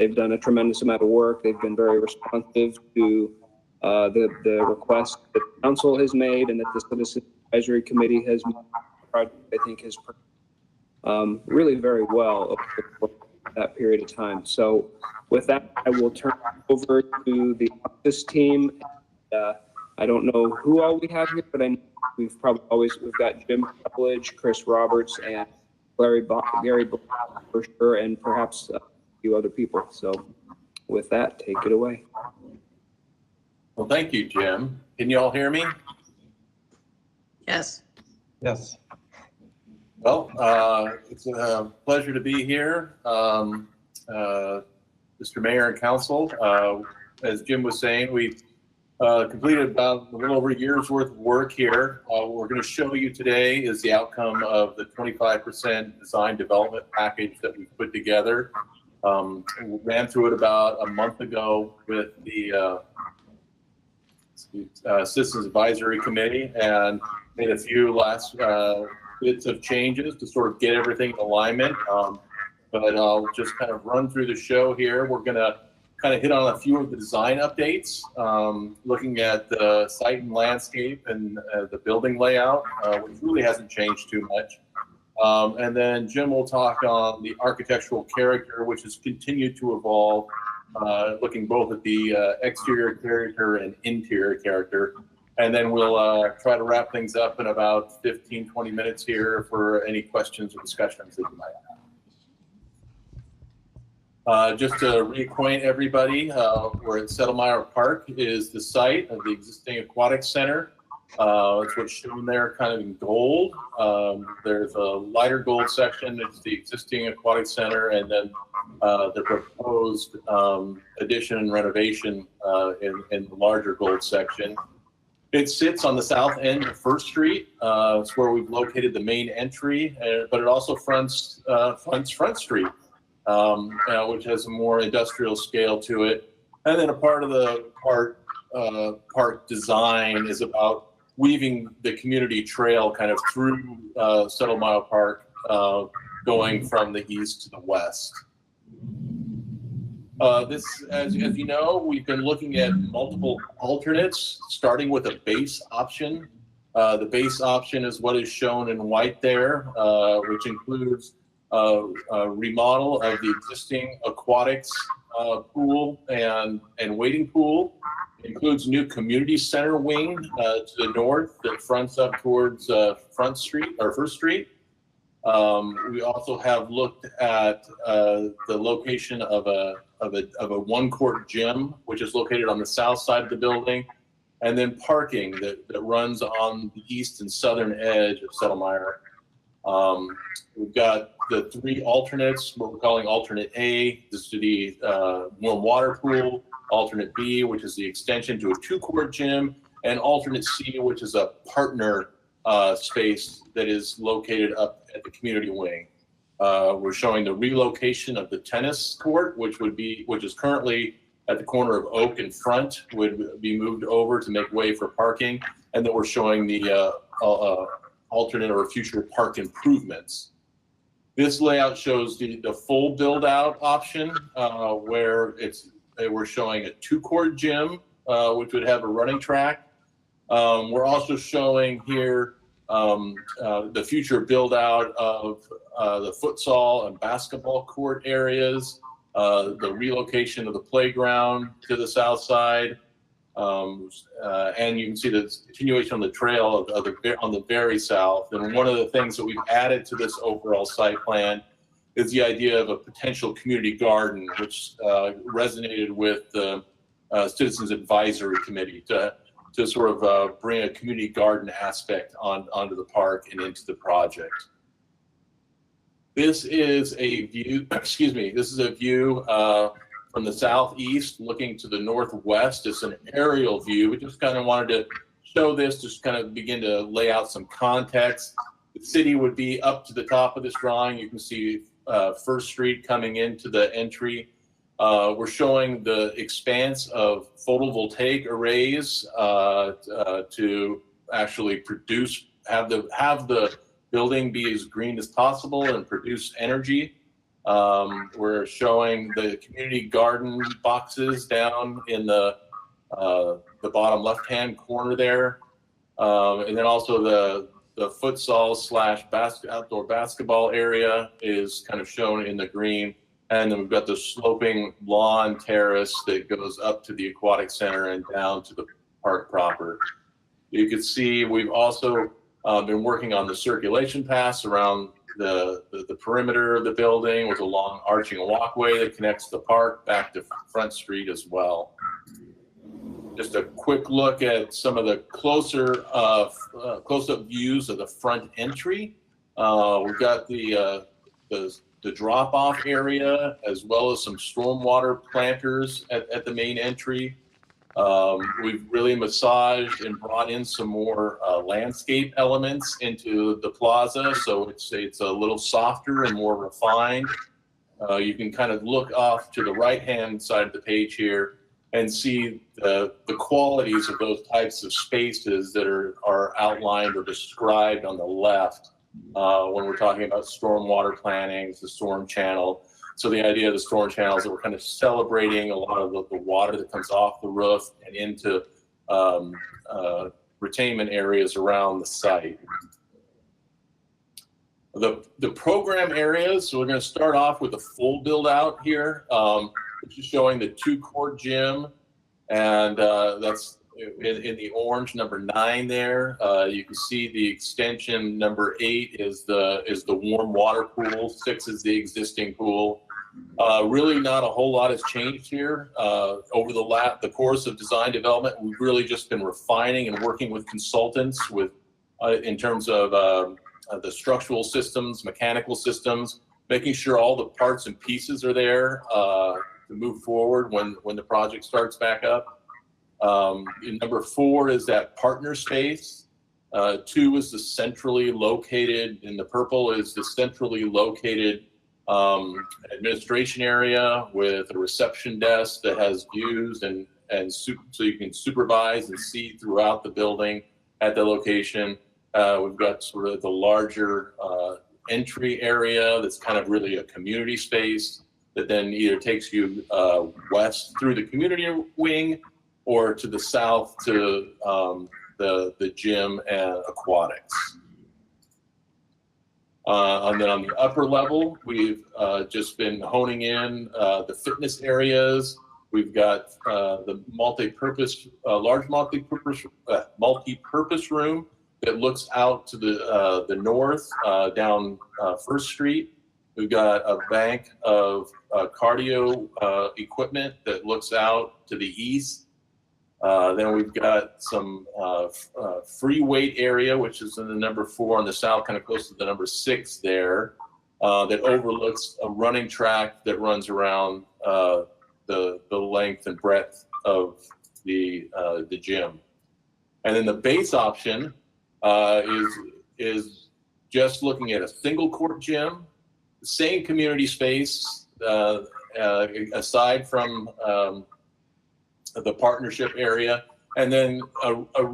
They've done a tremendous amount of work. They've been very responsive to the request that the council has made and that the Citizen Advisory Committee has made. Project, I think, has really very well over that period of time. So with that, I will turn it over to the office team. I don't know who all we have here, but I know we've got Jim Rutledge, Chris Roberts, and Gary Black for sure, and perhaps a few other people. So with that, take it away. Well, thank you, Jim. Can you all hear me? Yes. Yes. Well, it's a pleasure to be here. Mr. Mayor and Council, as Jim was saying, we've completed about a little over a year's worth of work here. What we're going to show you today is the outcome of the 25% design development package that we've put together. We ran through it about a month ago with the Citizens Advisory Committee and made a few last bits of changes to sort of get everything in alignment. But I'll just kind of run through the show here. We're going to kind of hit on a few of the design updates, looking at the site and landscape and the building layout, which really hasn't changed too much. And then Jim will talk on the architectural character, which has continued to evolve, looking both at the exterior character and interior character. And then we'll try to wrap things up in about 15, 20 minutes here for any questions or discussions that you might have. Just to reacquaint everybody, we're at Settlemyre Park is the site of the existing aquatic center. It's what's shown there kind of in gold. There's a lighter gold section. It's the existing aquatic center, and then the proposed addition and renovation in the larger gold section. It sits on the south end of First Street. It's where we've located the main entry, but it also fronts Front Street, which has a more industrial scale to it. And then a part of the park design is about weaving the community trail kind of through Settlemyre Park, going from the east to the west. This, as you know, we've been looking at multiple alternates, starting with a base option. The base option is what is shown in white there, which includes a remodel of the existing aquatics pool and wading pool. It includes new community center wing to the north that fronts up towards First Street. We also have looked at the location of a one-court gym, which is located on the south side of the building, and then parking that runs on the east and southern edge of Settlemyre. We've got the three alternates, what we're calling alternate A, this is the warm water pool, alternate B, which is the extension to a two-court gym, and alternate C, which is a partner space that is located up at the community wing. We're showing the relocation of the tennis court, which is currently at the corner of Oak and Front, would be moved over to make way for parking. And then we're showing the alternate or future park improvements. This layout shows the full build out option, where we're showing a two-court gym, which would have a running track. We're also showing here the future build out of the futsal and basketball court areas, the relocation of the playground to the south side, and you can see the continuation on the trail on the very south. And one of the things that we've added to this overall site plan is the idea of a potential community garden, which resonated with the Citizens Advisory Committee to sort of bring a community garden aspect onto the park and into the project. This is a view, this is a view from the southeast looking to the northwest. It's an aerial view. We just kind of wanted to show this, just kind of begin to lay out some context. The city would be up to the top of this drawing. You can see First Street coming into the entry. We're showing the expanse of photovoltaic arrays to actually have the building be as green as possible and produce energy. We're showing the community garden boxes down in the bottom left-hand corner there. And then also the futsal / outdoor basketball area is kind of shown in the green. And then we've got the sloping lawn terrace that goes up to the aquatic center and down to the park proper. You can see we've also been working on the circulation paths around the perimeter of the building with a long arching walkway that connects the park back to Front Street as well. Just a quick look at some of the close-up views of the front entry. We've got the drop-off area as well as some stormwater planters at the main entry. We've really massaged and brought in some more landscape elements into the plaza, so it's a little softer and more refined. You can kind of look off to the right-hand side of the page here and see the qualities of those types of spaces that are outlined or described on the left when we're talking about stormwater planning, the storm channel. So the idea of the storm channel is that we're kind of celebrating a lot of the water that comes off the roof and into retainment areas around the site. The program areas, so we're going to start off with a full build out here, which is showing the 2-court gym, and that's in the orange, number 9 there. You can see the extension, number 8 is the warm water pool, 6 is the existing pool. Really not a whole lot has changed here. Over the course of design development, we've really just been refining and working with consultants in terms of the structural systems, mechanical systems, making sure all the parts and pieces are there to move forward when the project starts back up. Number 4 is that partner space. 2 is the centrally located, in the purple is the centrally located administration area with a reception desk that has views so you can supervise and see throughout the building at the location. We've got sort of the larger entry area that's kind of really a community space that then either takes you west through the community wing or to the south to the gym and aquatics. And then on the upper level, we've just been honing in the fitness areas. We've got the large multi-purpose room that looks out to the north down First Street. We've got a bank of cardio equipment that looks out to the east. Then we've got some free weight area, which is in the number 4 on the south, kind of close to the number 6 there, that overlooks a running track that runs around the length and breadth of the gym. And then the base option is just looking at a single court gym, same community space, aside from the partnership area, and then a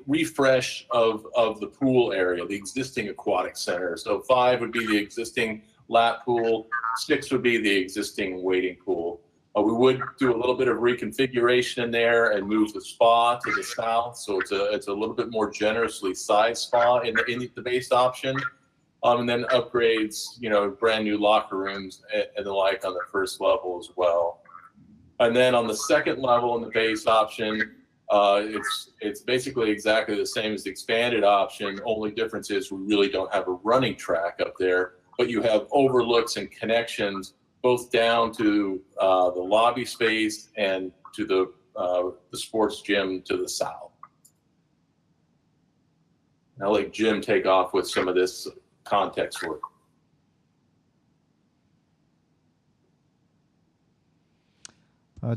refresh of the pool area, the existing aquatic center. So 5 would be the existing lap pool, 6 would be the existing wading pool. We would do a little bit of reconfiguration in there and move the spa to the south, so it's a little bit more generously sized spa in the base option, and then upgrades, brand new locker rooms and the like on the first level as well. And then on the second level in the base option, it's basically exactly the same as the expanded option. Only difference is we really don't have a running track up there, but you have overlooks and connections both down to the lobby space and to the sports gym to the south. I'll let Jim take off with some of this context work.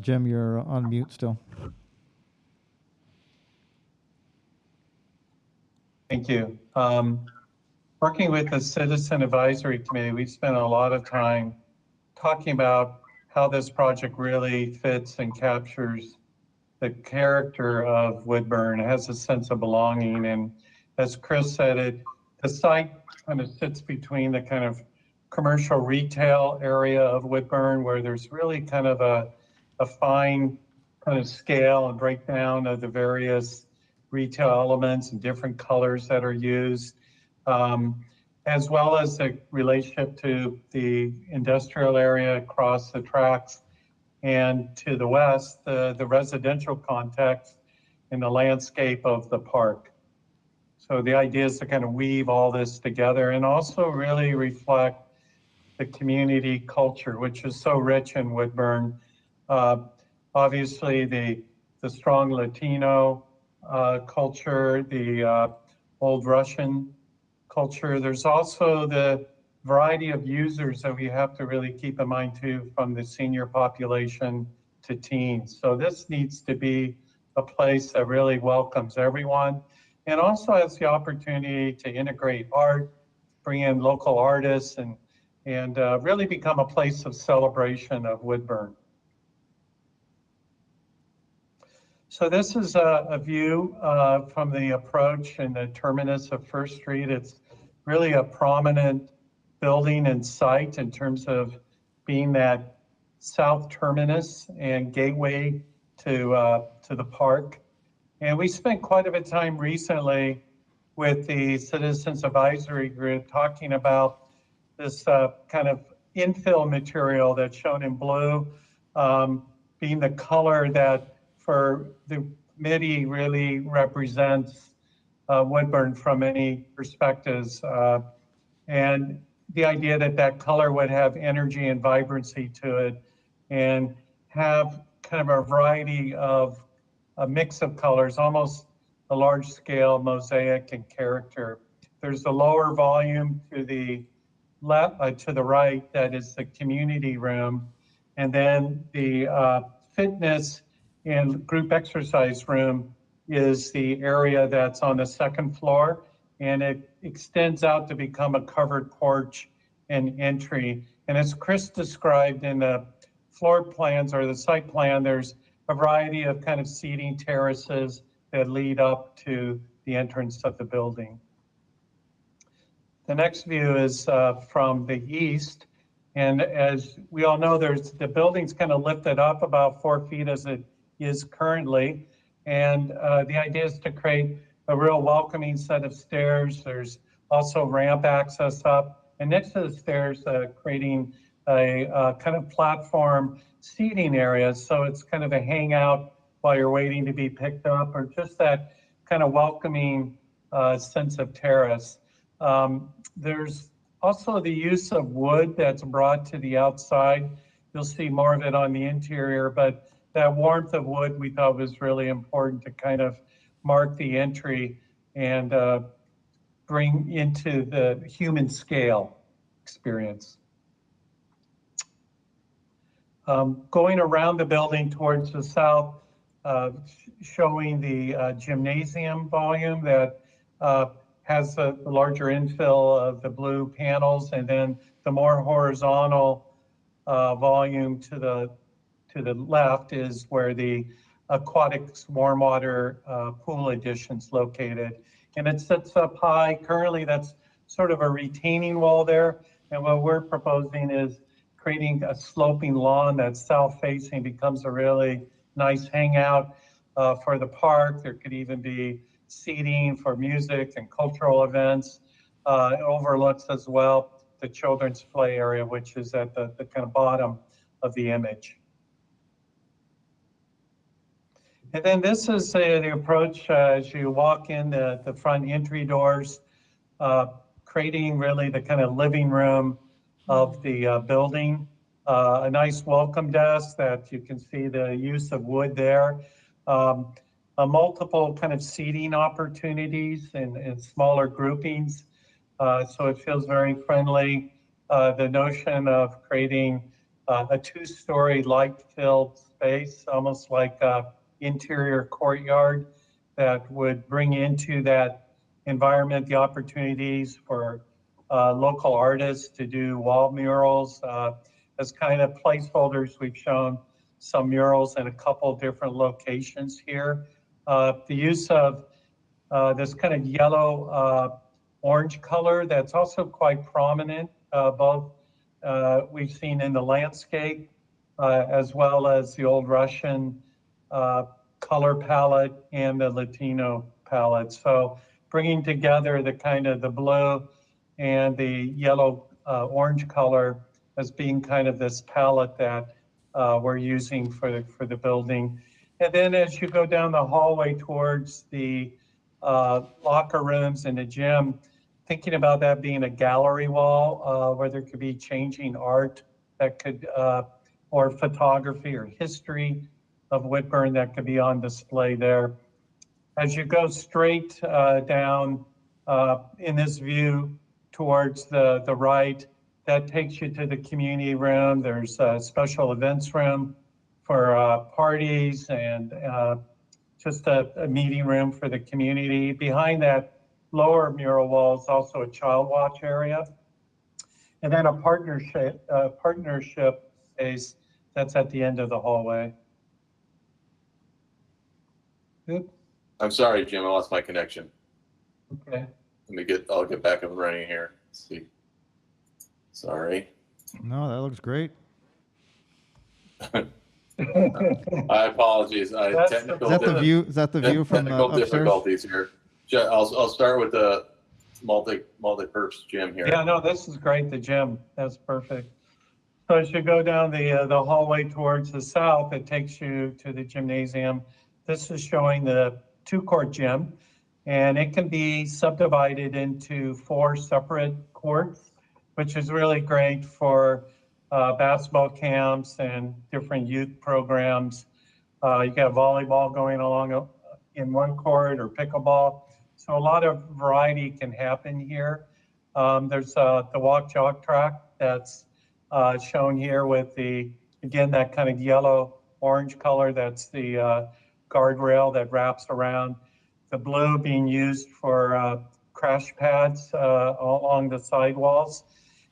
Jim, you're on mute still. Thank you. Working with the Citizen Advisory Committee, we've spent a lot of time talking about how this project really fits and captures the character of Woodburn. It has a sense of belonging, and as Chris said, the site kind of sits between the kind of commercial retail area of Woodburn where there's really kind of a fine kind of scale and breakdown of the various retail elements and different colors that are used, as well as the relationship to the industrial area across the tracks, and to the west, the residential context and the landscape of the park. So the idea is to kind of weave all this together and also really reflect the community culture, which is so rich in Woodburn. Obviously, the strong Latino culture, the old Russian culture. There's also the variety of users that we have to really keep in mind too, from the senior population to teens. So this needs to be a place that really welcomes everyone and also has the opportunity to integrate art, bring in local artists, and really become a place of celebration of Woodburn. So this is a view from the approach and the terminus of First Street. It's really a prominent building and site in terms of being that south terminus and gateway to the park. And we spent quite a bit of time recently with the Citizens Advisory Group talking about this kind of infill material that's shown in blue, being the color that for the committee really represents Woodburn from many perspectives. And the idea that that color would have energy and vibrancy to it and have kind of a variety of a mix of colors, almost a large scale mosaic and character. There's the lower volume to the left, to the right, that is the community room. And then the fitness and group exercise room is the area that's on the second floor, and it extends out to become a covered porch and entry. And as Chris described in the floor plans or the site plan, there's a variety of kind of seating terraces that lead up to the entrance of the building. The next view is from the east. And as we all know, the building's kind of lifted up about 4 feet as it is currently. And the idea is to create a real welcoming set of stairs. There's also ramp access up. And next to the stairs, creating a kind of platform seating area. So it's kind of a hangout while you're waiting to be picked up, or just that kind of welcoming sense of terrace. There's also the use of wood that's brought to the outside. You'll see more of it on the interior, but that warmth of wood we thought was really important to kind of mark the entry and bring into the human scale experience. Going around the building towards the south, showing the gymnasium volume that has the larger infill of the blue panels, and then the more horizontal volume to the left is where the aquatics warm water pool addition's located. And it sits up high. Currently, that's sort of a retaining wall there. And what we're proposing is creating a sloping lawn that's south-facing, becomes a really nice hangout for the park. There could even be seating for music and cultural events. It overlooks as well the children's play area, which is at the kind of bottom of the image. And then this is the approach as you walk in the front entry doors, creating really the kind of living room of the building. A nice welcome desk that you can see the use of wood there. Multiple kind of seating opportunities in smaller groupings. So it feels very friendly. The notion of creating a 2-story light-filled space, almost like a interior courtyard that would bring into that environment the opportunities for local artists to do wall murals. As kind of placeholders, we've shown some murals in a couple different locations here. The use of this kind of yellow orange color that's also quite prominent both we've seen in the landscape, as well as the old Russian color palette and the Latino palette. So bringing together the kind of the blue and the yellow orange color as being kind of this palette that we're using for the building. And then as you go down the hallway towards the locker rooms and the gym, thinking about that being a gallery wall where there could be changing art that could, or photography or history of Whitburn that could be on display there. As you go straight down in this view towards the right, that takes you to the community room. There's a special events room for parties and just a meeting room for the community. Behind that lower mural wall is also a child watch area. And then a partnership space that's at the end of the hallway. Good. I'm sorry, Jim, I lost my connection. Okay. I'll get back up and running here. Let's see. Sorry. No, that looks great. I apologize. Is that the view? Is that the view from technical upstairs? difficulties here. I'll start with the multi-purpose gym here. Yeah, no, this is great, the gym. That's perfect. So as you go down the hallway towards the south, it takes you to the gymnasium. This is showing the 2-court gym, and it can be subdivided into 4 separate courts, which is really great for basketball camps and different youth programs. You got volleyball going along in one court or pickleball. So a lot of variety can happen here. There's the walk jog track that's shown here with again, that kind of yellow orange color. That's the guardrail that wraps around. The blue being used for crash pads along the sidewalls.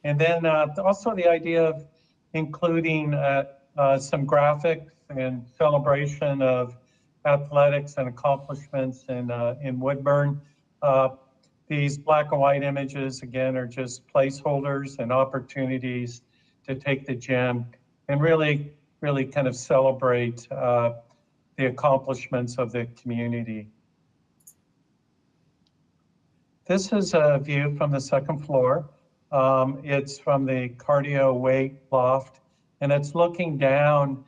And then also the idea of including some graphics and celebration of athletics and accomplishments in Woodburn. These black and white images, again, are just placeholders and opportunities to take the gym and really kind of celebrate the accomplishments of the community. This is a view from the 2nd floor. It's from the cardio weight loft, and it's looking down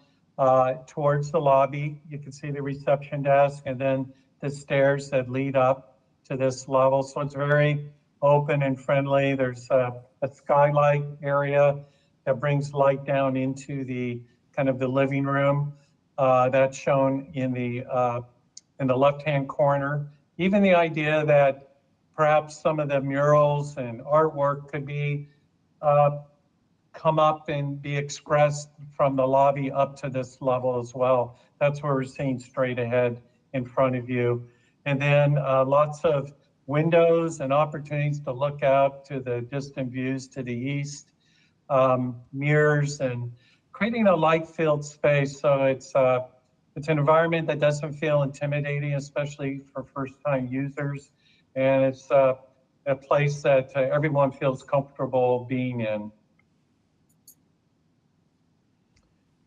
towards the lobby. You can see the reception desk and then the stairs that lead up to this level. So it's very open and friendly. There's a skylight area that brings light down into the kind of the living room. That's shown in the left-hand corner. Even the idea that perhaps some of the murals and artwork could be come up and be expressed from the lobby up to this level as well. That's where we're seeing straight ahead in front of you. And then lots of windows and opportunities to look out to the distant views to the east, mirrors, and creating a light-filled space. So it's an environment that doesn't feel intimidating, especially for first-time users. And it's a place that everyone feels comfortable being in.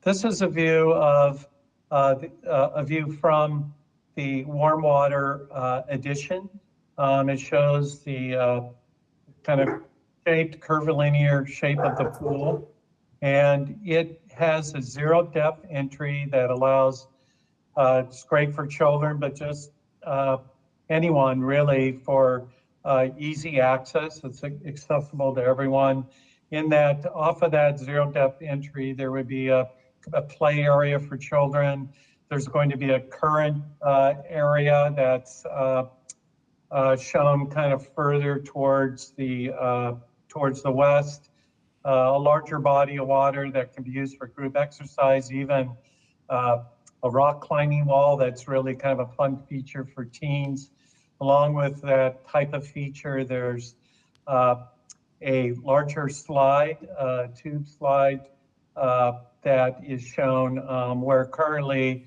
This is a view of a view from the warm water addition. It shows the kind of shaped curvilinear shape of the pool, and it has a 0 depth entry that allows. It's great for children, but just anyone really for easy access. It's accessible to everyone. In that, off of that 0 depth entry, there would be a play area for children. There's going to be a current area that's shown kind of further towards the west. A larger body of water that can be used for group exercise, even a rock climbing wall that's really kind of a fun feature for teens. Along with that type of feature, there's a larger slide, tube slide, that is shown where currently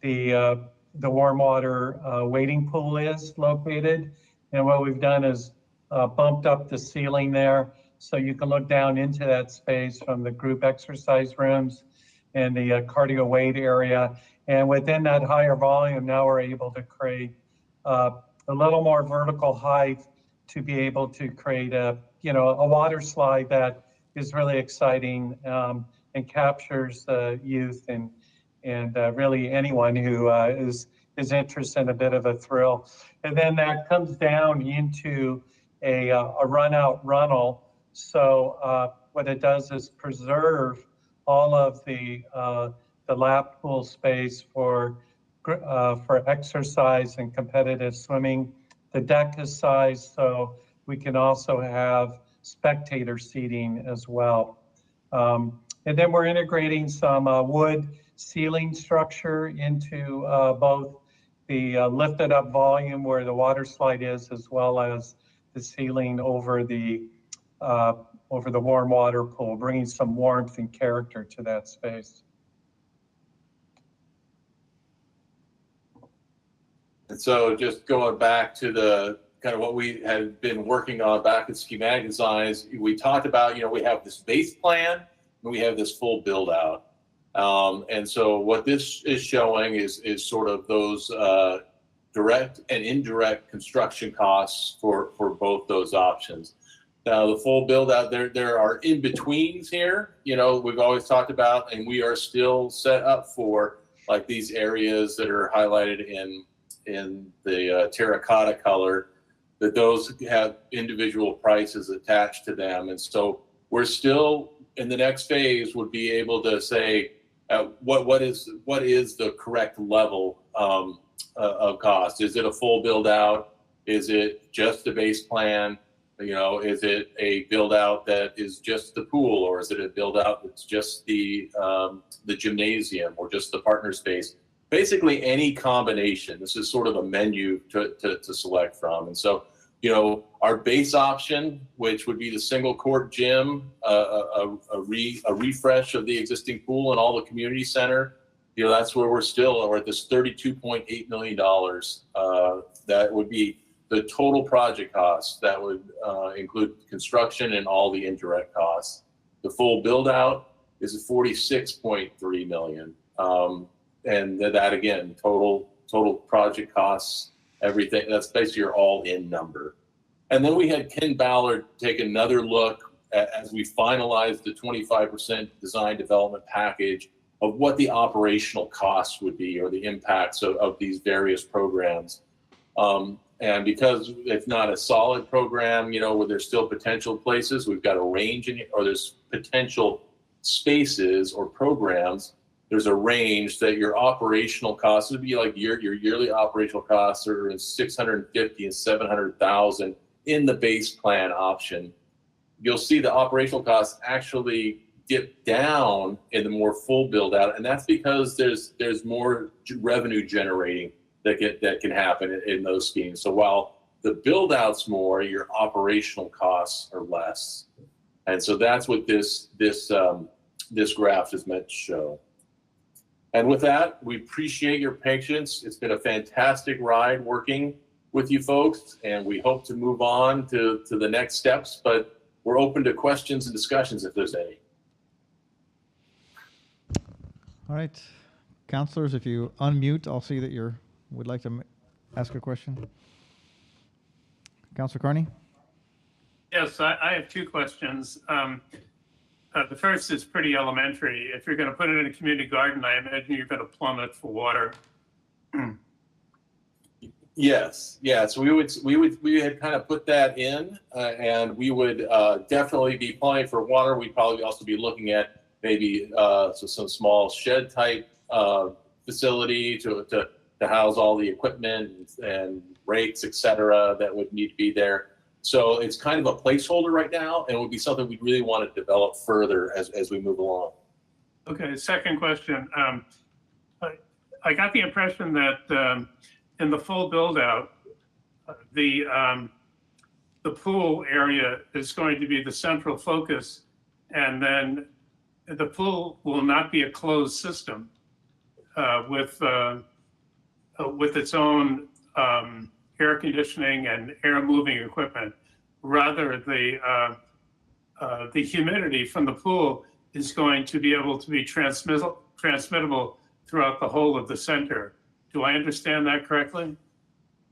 the warm water wading pool is located. And what we've done is bumped up the ceiling there so you can look down into that space from the group exercise rooms and the cardio weight area. And within that higher volume, now we're able to create a little more vertical height to be able to create a water slide that is really exciting and captures the youth and really anyone who is interested in a bit of a thrill. And then that comes down into a run-out runnel. So what it does is preserve all of the lap pool space for exercise and competitive swimming. The deck is sized so we can also have spectator seating as well. And then we're integrating some wood ceiling structure into both the lifted up volume where the water slide is, as well as the ceiling over the warm water pool, bringing some warmth and character to that space. And so just going back to the kind of what we had been working on back at Schematic Designs, we talked about, we have this base plan and we have this full build out. And so what this is showing is sort of those direct and indirect construction costs for both those options. Now the full build out, there are in-betweens here, we've always talked about, and we are still set up for like these areas that are highlighted in the terracotta color, that those have individual prices attached to them. And so we're still in the next phase would be able to say what is the correct level of cost. Is it a full build out? Is it just a base plan? Is it a build out that is just the pool, or is it a build out that's just the gymnasium or just the partner space? Basically any combination. This is sort of a menu to select from. And so, our base option, which would be the single court gym, a refresh of the existing pool and all the community center, that's where we're at this $32.8 million. That would be the total project cost. That would include construction and all the indirect costs. The full build out is $46.3 million. And that again, total project costs, everything, that's basically your all-in number. And then we had Ken Ballard take another look as we finalized the 25% design development package of what the operational costs would be, or the impacts of these various programs. And because it's not a solid program, where there's still potential places, we've got a range or there's potential spaces or programs. There's a range that your operational costs would be like your yearly operational costs are in $650,000 and $700,000 in the base plan option. You'll see the operational costs actually dip down in the more full build out, and that's because there's more revenue generating that can happen in those schemes. So while the build out's more, your operational costs are less, and so that's what this graph is meant to show. And with that, we appreciate your patience. It's been a fantastic ride working with you folks, and we hope to move on to the next steps, but we're open to questions and discussions if there's any. All right, counselors, if you unmute, I'll see that you would like to ask a question. Councilor Carney? Yes, I have two questions. The first is pretty elementary. If you're going to put it in a community garden, I imagine you're going to plumb it for water. Yes, yeah. So we had kind of put that in, and we would definitely be plumbing for water. We'd probably also be looking at maybe some small shed type facility to house all the equipment and rakes, et cetera, that would need to be there. So it's kind of a placeholder right now, and it would be something we really want to develop further as we move along. Okay, second question. I got the impression that in the full build out, the pool area is going to be the central focus, and then the pool will not be a closed system with its own air conditioning and air moving equipment. Rather, the the humidity from the pool is going to be able to be transmittable throughout the whole of the center. Do I understand that correctly?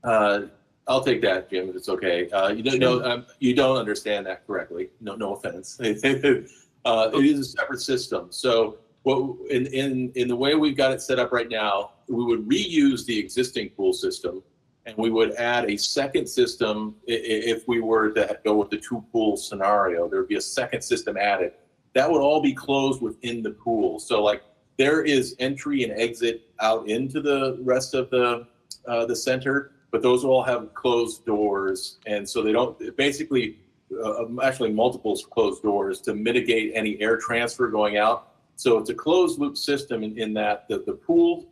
I'll take that, Jim, if it's okay. You don't understand that correctly. No offense. It is a separate system. So in the way we've got it set up right now, we would reuse the existing pool system, and we would add a second system if we were to go with the two pool scenario. There would be a second system added. That would all be closed within the pool. So like there is entry and exit out into the rest of the center, but those all have closed doors, and so they don't basically actually multiple closed doors to mitigate any air transfer going out. So it's a closed loop system in that the pool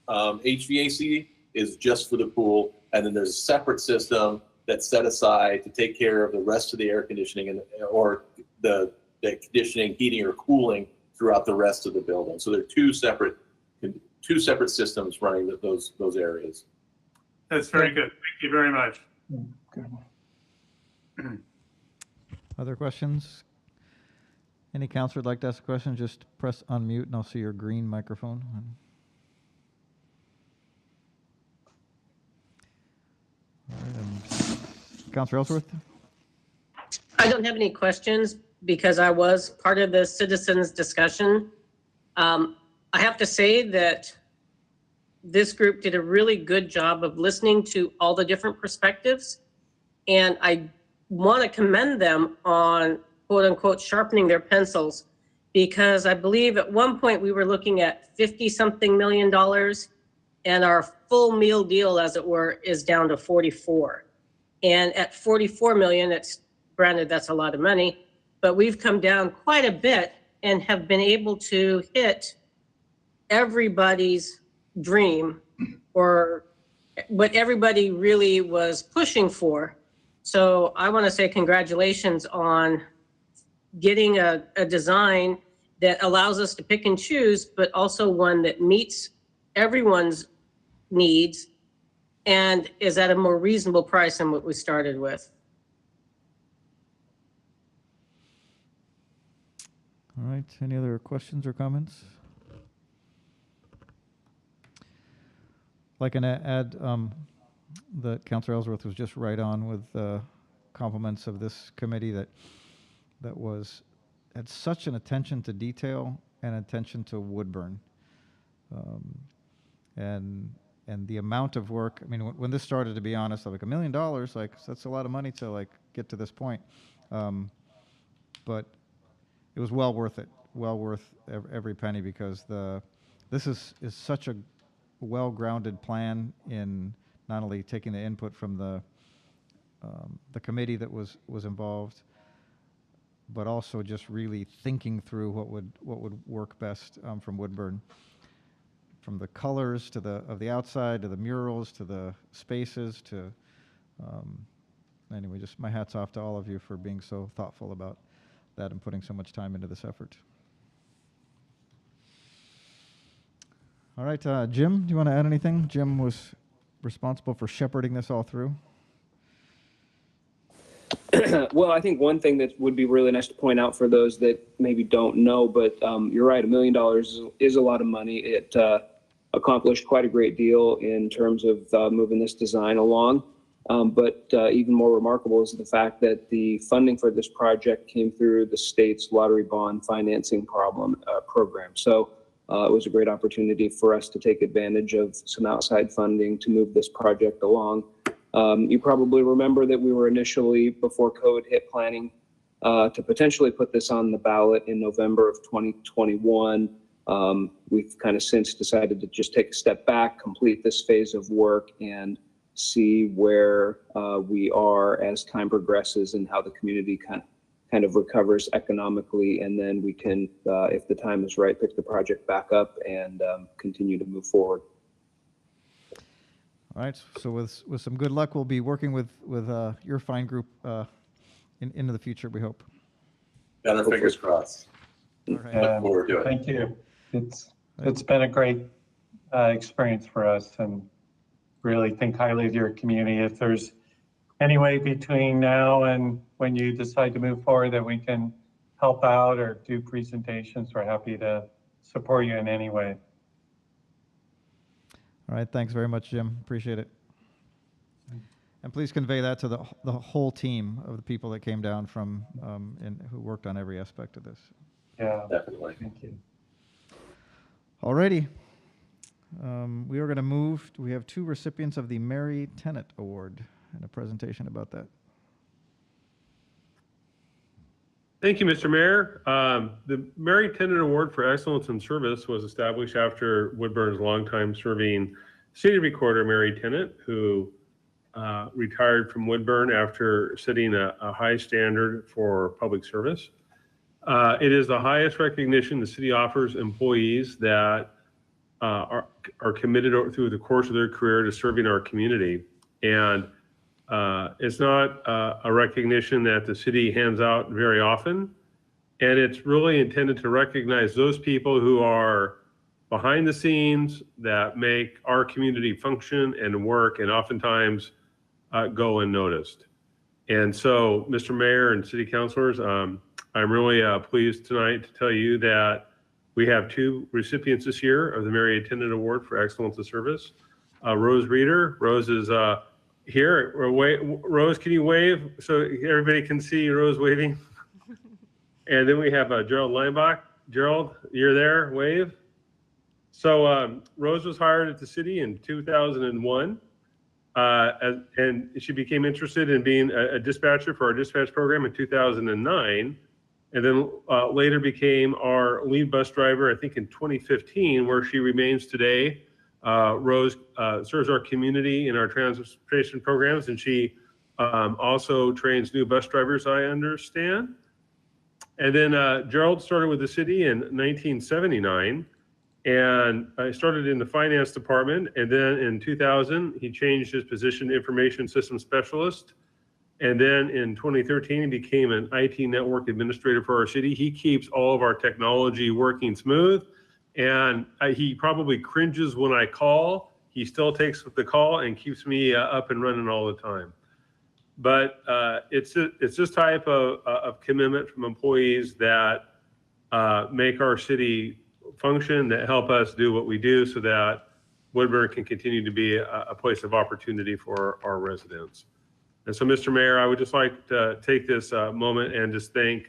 HVAC is just for the pool, and then there's a separate system that's set aside to take care of the rest of the air conditioning or the conditioning, heating, or cooling throughout the rest of the building. So there are two separate systems running those areas. That's very good. Thank you very much. Other questions? Any counselor would like to ask a question? Just press unmute and I'll see your green microphone. All right, Counselor Ellsworth? I don't have any questions because I was part of the citizens discussion. I have to say that this group did a really good job of listening to all the different perspectives. And I want to commend them on quote unquote sharpening their pencils, because I believe at one point we were looking at $50-something million, and our full meal deal, as it were, is down to 44. And at 44 million, it's granted that's a lot of money, but we've come down quite a bit and have been able to hit everybody's dream or what everybody really was pushing for. So I want to say congratulations on getting a design that allows us to pick and choose, but also one that meets everyone's needs and is at a more reasonable price than what we started with. All right, any other questions or comments? Like an add, that Councilor Ellsworth was just right on with compliments of this committee that had such an attention to detail and attention to Woodburn. And the amount of work, I mean, when this started, to be honest, I'm like $1 million, like that's a lot of money to like get to this point. But it was well worth it, well worth every penny, because this is such a well-grounded plan in not only taking the input from the committee that was involved, but also just really thinking through what would work best from Woodburn, from the colors to the outside to the murals to the spaces to anyway. Just my hats off to all of you for being so thoughtful about that and putting so much time into this effort. All right, Jim, do you want to add anything? Jim was responsible for shepherding this all through. Well, I think one thing that would be really nice to point out for those that maybe don't know, but you're right, $1 million is a lot of money. It accomplished quite a great deal in terms of moving this design along. But even more remarkable is the fact that the funding for this project came through the state's lottery bond financing program. So it was a great opportunity for us to take advantage of some outside funding to move this project along. You probably remember that we were initially, before COVID hit, planning to potentially put this on the ballot in November of 2021. We've kind of since decided to just take a step back, complete this phase of work, and see where we are as time progresses and how the community kind of recovers economically, and then we can, if the time is right, pick the project back up and continue to move forward. All right. So with some good luck, we'll be working with your fine group into the future, we hope. Got our fingers crossed. All right. Look forward to it. Thank you. It's been a great experience for us, and really think highly of your community. If there's any way between now and when you decide to move forward that we can help out or do presentations, we're happy to support you in any way. All right, thanks very much, Jim. Appreciate it. And please convey that to the whole team of the people that came down from and who worked on every aspect of this. Yeah, Definitely. thank you. All righty. We are going to move. We have 2 recipients of the Mary Tennant Award and a presentation about that. Thank you, Mr. Mayor. The Mary Tennant Award for Excellence in Service was established after Woodburn's longtime serving city recorder, Mary Tennant, who retired from Woodburn after setting a high standard for public service. It is the highest recognition the city offers employees that are committed through the course of their career to serving our community. And it's not a recognition that the city hands out very often. And it's really intended to recognize those people who are behind the scenes that make our community function and work and oftentimes go unnoticed. And so, Mr. Mayor and city councilors, I'm really pleased tonight to tell you that we have 2 recipients this year of the Mary Tennant Award for Excellence of Service. Rose Reeder. Rose is here. Rose, can you wave so everybody can see Rose waving? And then we have Gerald Leinbach. Gerald, you're there, wave. So Rose was hired at the city in 2001. And she became interested in being a dispatcher for our dispatch program in 2009. And then later became our lead bus driver, I think in 2015, where she remains today. Rose serves our community in our transportation programs, and she also trains new bus drivers, I understand. And then Gerald started with the city in 1979, and I started in the finance department. And then in 2000, he changed his position to information systems specialist. And then in 2013, he became an IT network administrator for our city. He keeps all of our technology working smooth. And he probably cringes when I call. He still takes the call and keeps me up and running all the time. But it's this type of commitment from employees that make our city function, that help us do what we do so that Woodburn can continue to be a place of opportunity for our residents. And so, Mr. Mayor, I would just like to take this moment and just thank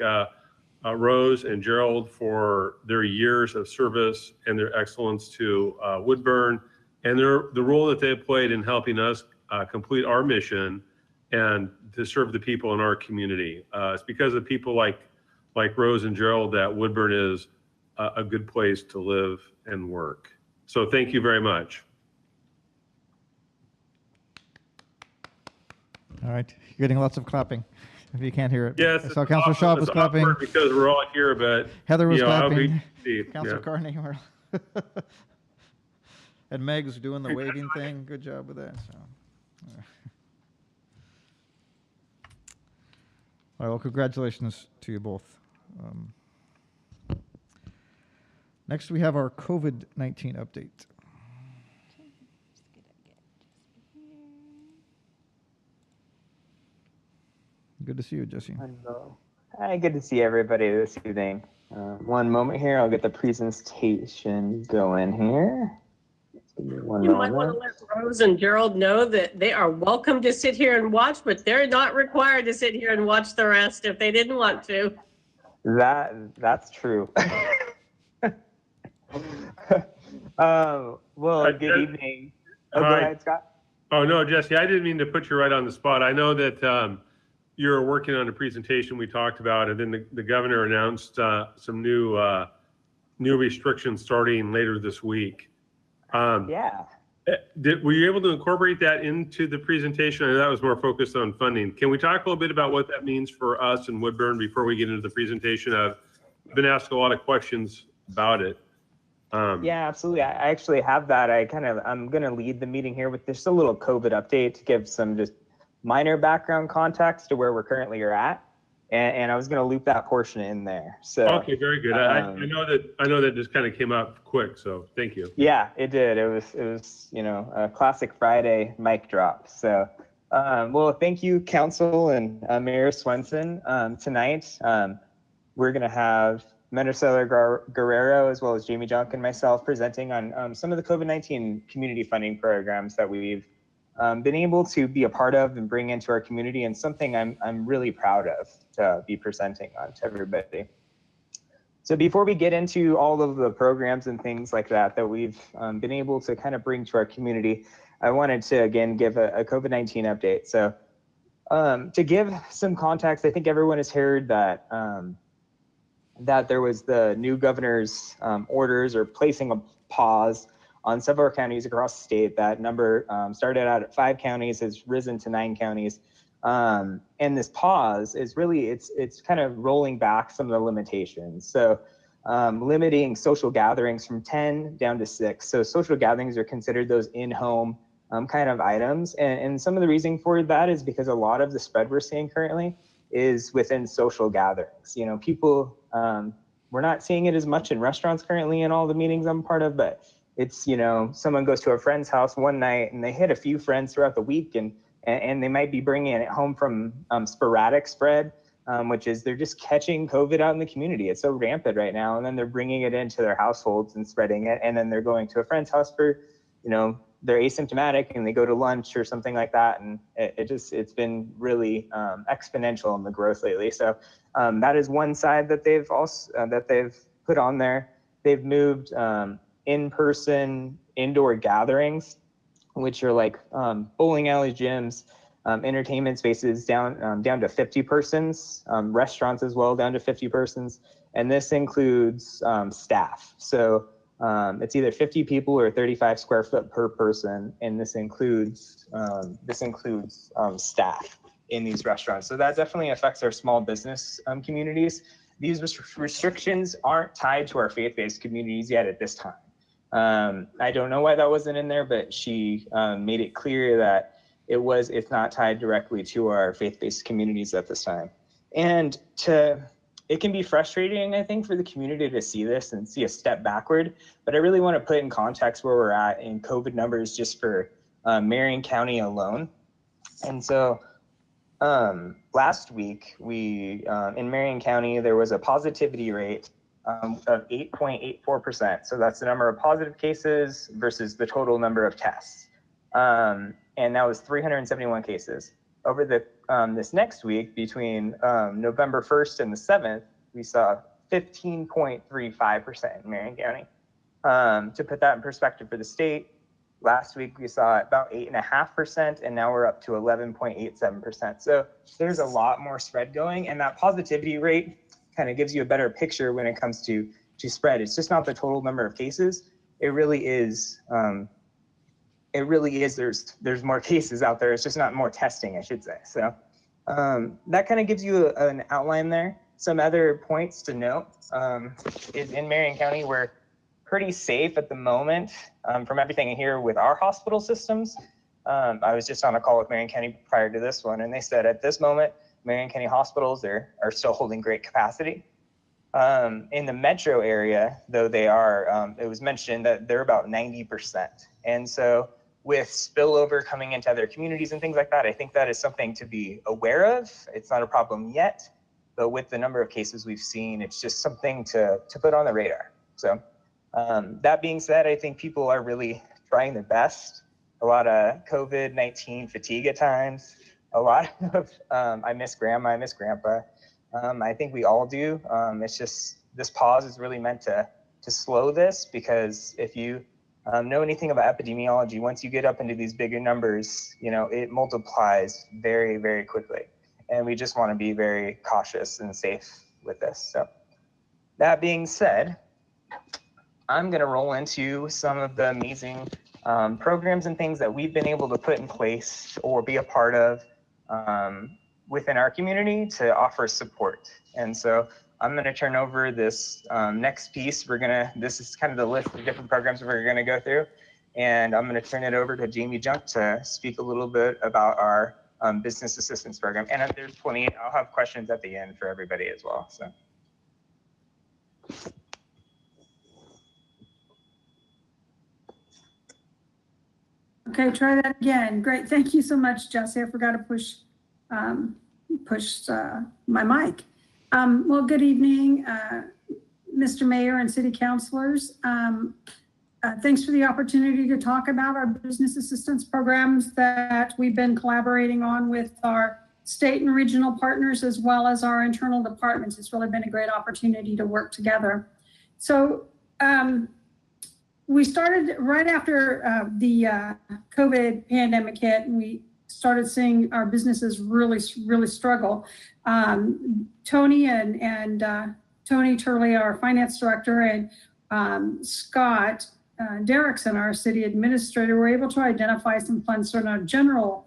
Rose and Gerald for their years of service and their excellence to Woodburn, and the role that they played in helping us complete our mission and to serve the people in our community. It's because of people like Rose and Gerald that Woodburn is a good place to live and work. So thank you very much. All right, you're getting lots of clapping. If you can't hear it. Yes, I saw Councilor Schaub was clapping. Because we're all here, but Heather was I'll be clapping. Steve. Councilor Yeah. Carney. And Meg's doing the waving thing. Good job with that. So. All right, well, congratulations to you both. Next, we have our COVID-19 update. Good to see you, Jesse. Hello. Hi, good to see everybody this evening. One moment here, I'll get the presentation going here. Give me one You might want to moment. let Rose and Gerald know that they are welcome to sit here and watch, but they're not required to sit here and watch the rest if they didn't want to. That's true. Well, good evening. Oh, go Hi. ahead, Scott. Oh, no, Jesse, I didn't mean to put you right on the spot. I know that you're working on a presentation we talked about, and then the governor announced some new restrictions starting later this week. Yeah. Were you able to incorporate that into the presentation? I know that was more focused on funding. Can we talk a little bit about what that means for us in Woodburn before we get into the presentation? I've been asked a lot of questions about it. Yeah, absolutely. I actually have that. I'm going to lead the meeting here with just a little COVID update to give some just minor background context to where we're currently at. And I was going to loop that portion in there. So Okay, very good. I know that just kind of came up quick, so thank you. yeah, it did. It was a classic Friday mic drop. So Well, thank you, Council and Mayor Swenson. Tonight, we're going to have Maricela Guerrero as well as Jamie Junk and myself presenting on some of the COVID-19 community funding programs that we've been able to be a part of and bring into our community, and something I'm really proud of to be presenting on to everybody. So before we get into all of the programs and things like that that we've been able to kind of bring to our community, I wanted to again give a COVID-19 update. So to give some context, I think everyone has heard that that there was the new governor's orders or placing a pause on several counties across the state. That number started out at 5 counties, has risen to 9 counties. And this pause is really, it's kind of rolling back some of the limitations. So limiting social gatherings from 10 down to 6. So social gatherings are considered those in-home kind of items. And some of the reason for that is because a lot of the spread we're seeing currently is within social gatherings. You know, people, we're not seeing it as much in restaurants currently in all the meetings I'm part of, but it's, you know, someone goes to a friend's house one night and they hit a few friends throughout the week, and they might be bringing it home from sporadic spread, which is they're just catching COVID out in the community. It's so rampant right now. And then they're bringing it into their households and spreading it. And then they're going to a friend's house for, you know, they're asymptomatic and they go to lunch or something like that. And it's been really exponential in the growth lately. So that is one side that they've put on there. They've moved in-person indoor gatherings, which are like bowling alleys, gyms, entertainment spaces down to 50 persons, restaurants as well down to 50 persons. And this includes staff. So it's either 50 people or 35 square foot per person. And this includes staff in these restaurants. So that definitely affects our small business communities. These restrictions aren't tied to our faith-based communities yet at this time. I don't know why that wasn't in there, but she made it clear that it's not tied directly to our faith-based communities at this time. And it can be frustrating, I think, for the community to see this and see a step backward, but I really want to put in context where we're at in COVID numbers just for Marion County alone. And so last week, in Marion County, there was a positivity rate of 8.84%. So that's the number of positive cases versus the total number of tests. And that was 371 cases. Over this next week, between November 1st and the 7th, we saw 15.35% in Marion County. To put that in perspective for the state, last week we saw about 8.5%, and now we're up to 11.87%. So there's a lot more spread going, and that positivity rate kind of gives you a better picture when it comes to spread. It's just not the total number of cases. It really is. There's more cases out there. It's just not more testing, I should say. So that kind of gives you an outline there. Some other points to note is in Marion County, we're pretty safe at the moment from everything I hear with our hospital systems. I was just on a call with Marion County prior to this one, and they said at this moment, Marion County hospitals are still holding great capacity. In the metro area, though, they are, it was mentioned that they're about 90%. And so with spillover coming into other communities and things like that, I think that is something to be aware of. It's not a problem yet, but with the number of cases we've seen, it's just something to put on the radar. So that being said, I think people are really trying their best. A lot of COVID-19 fatigue at times. A lot of, I miss grandma, I miss grandpa. I think we all do. It's just, this pause is really meant to slow this, because if you know anything about epidemiology, once you get up into these bigger numbers, you know, it multiplies very, very quickly. And we just want to be very cautious and safe with this. So that being said, I'm going to roll into some of the amazing programs and things that we've been able to put in place or be a part of within our community to offer support. And so I'm going to turn over this next piece. This is kind of the list of different programs we're going to go through. And I'm going to turn it over to Jamie Junk to speak a little bit about our business assistance program. And there's plenty, I'll have questions at the end for everybody as well. So. Okay, try that again. Great. Thank you so much, Jesse. I forgot to push my mic. Well, good evening, Mr. Mayor and City Councilors. Thanks for the opportunity to talk about our business assistance programs that we've been collaborating on with our state and regional partners, as well as our internal departments. It's really been a great opportunity to work together. So we started right after the COVID pandemic hit, and we started seeing our businesses really struggle. Tony and Tony Turley, our finance director, and Scott Derrickson, our city administrator, were able to identify some funds from our general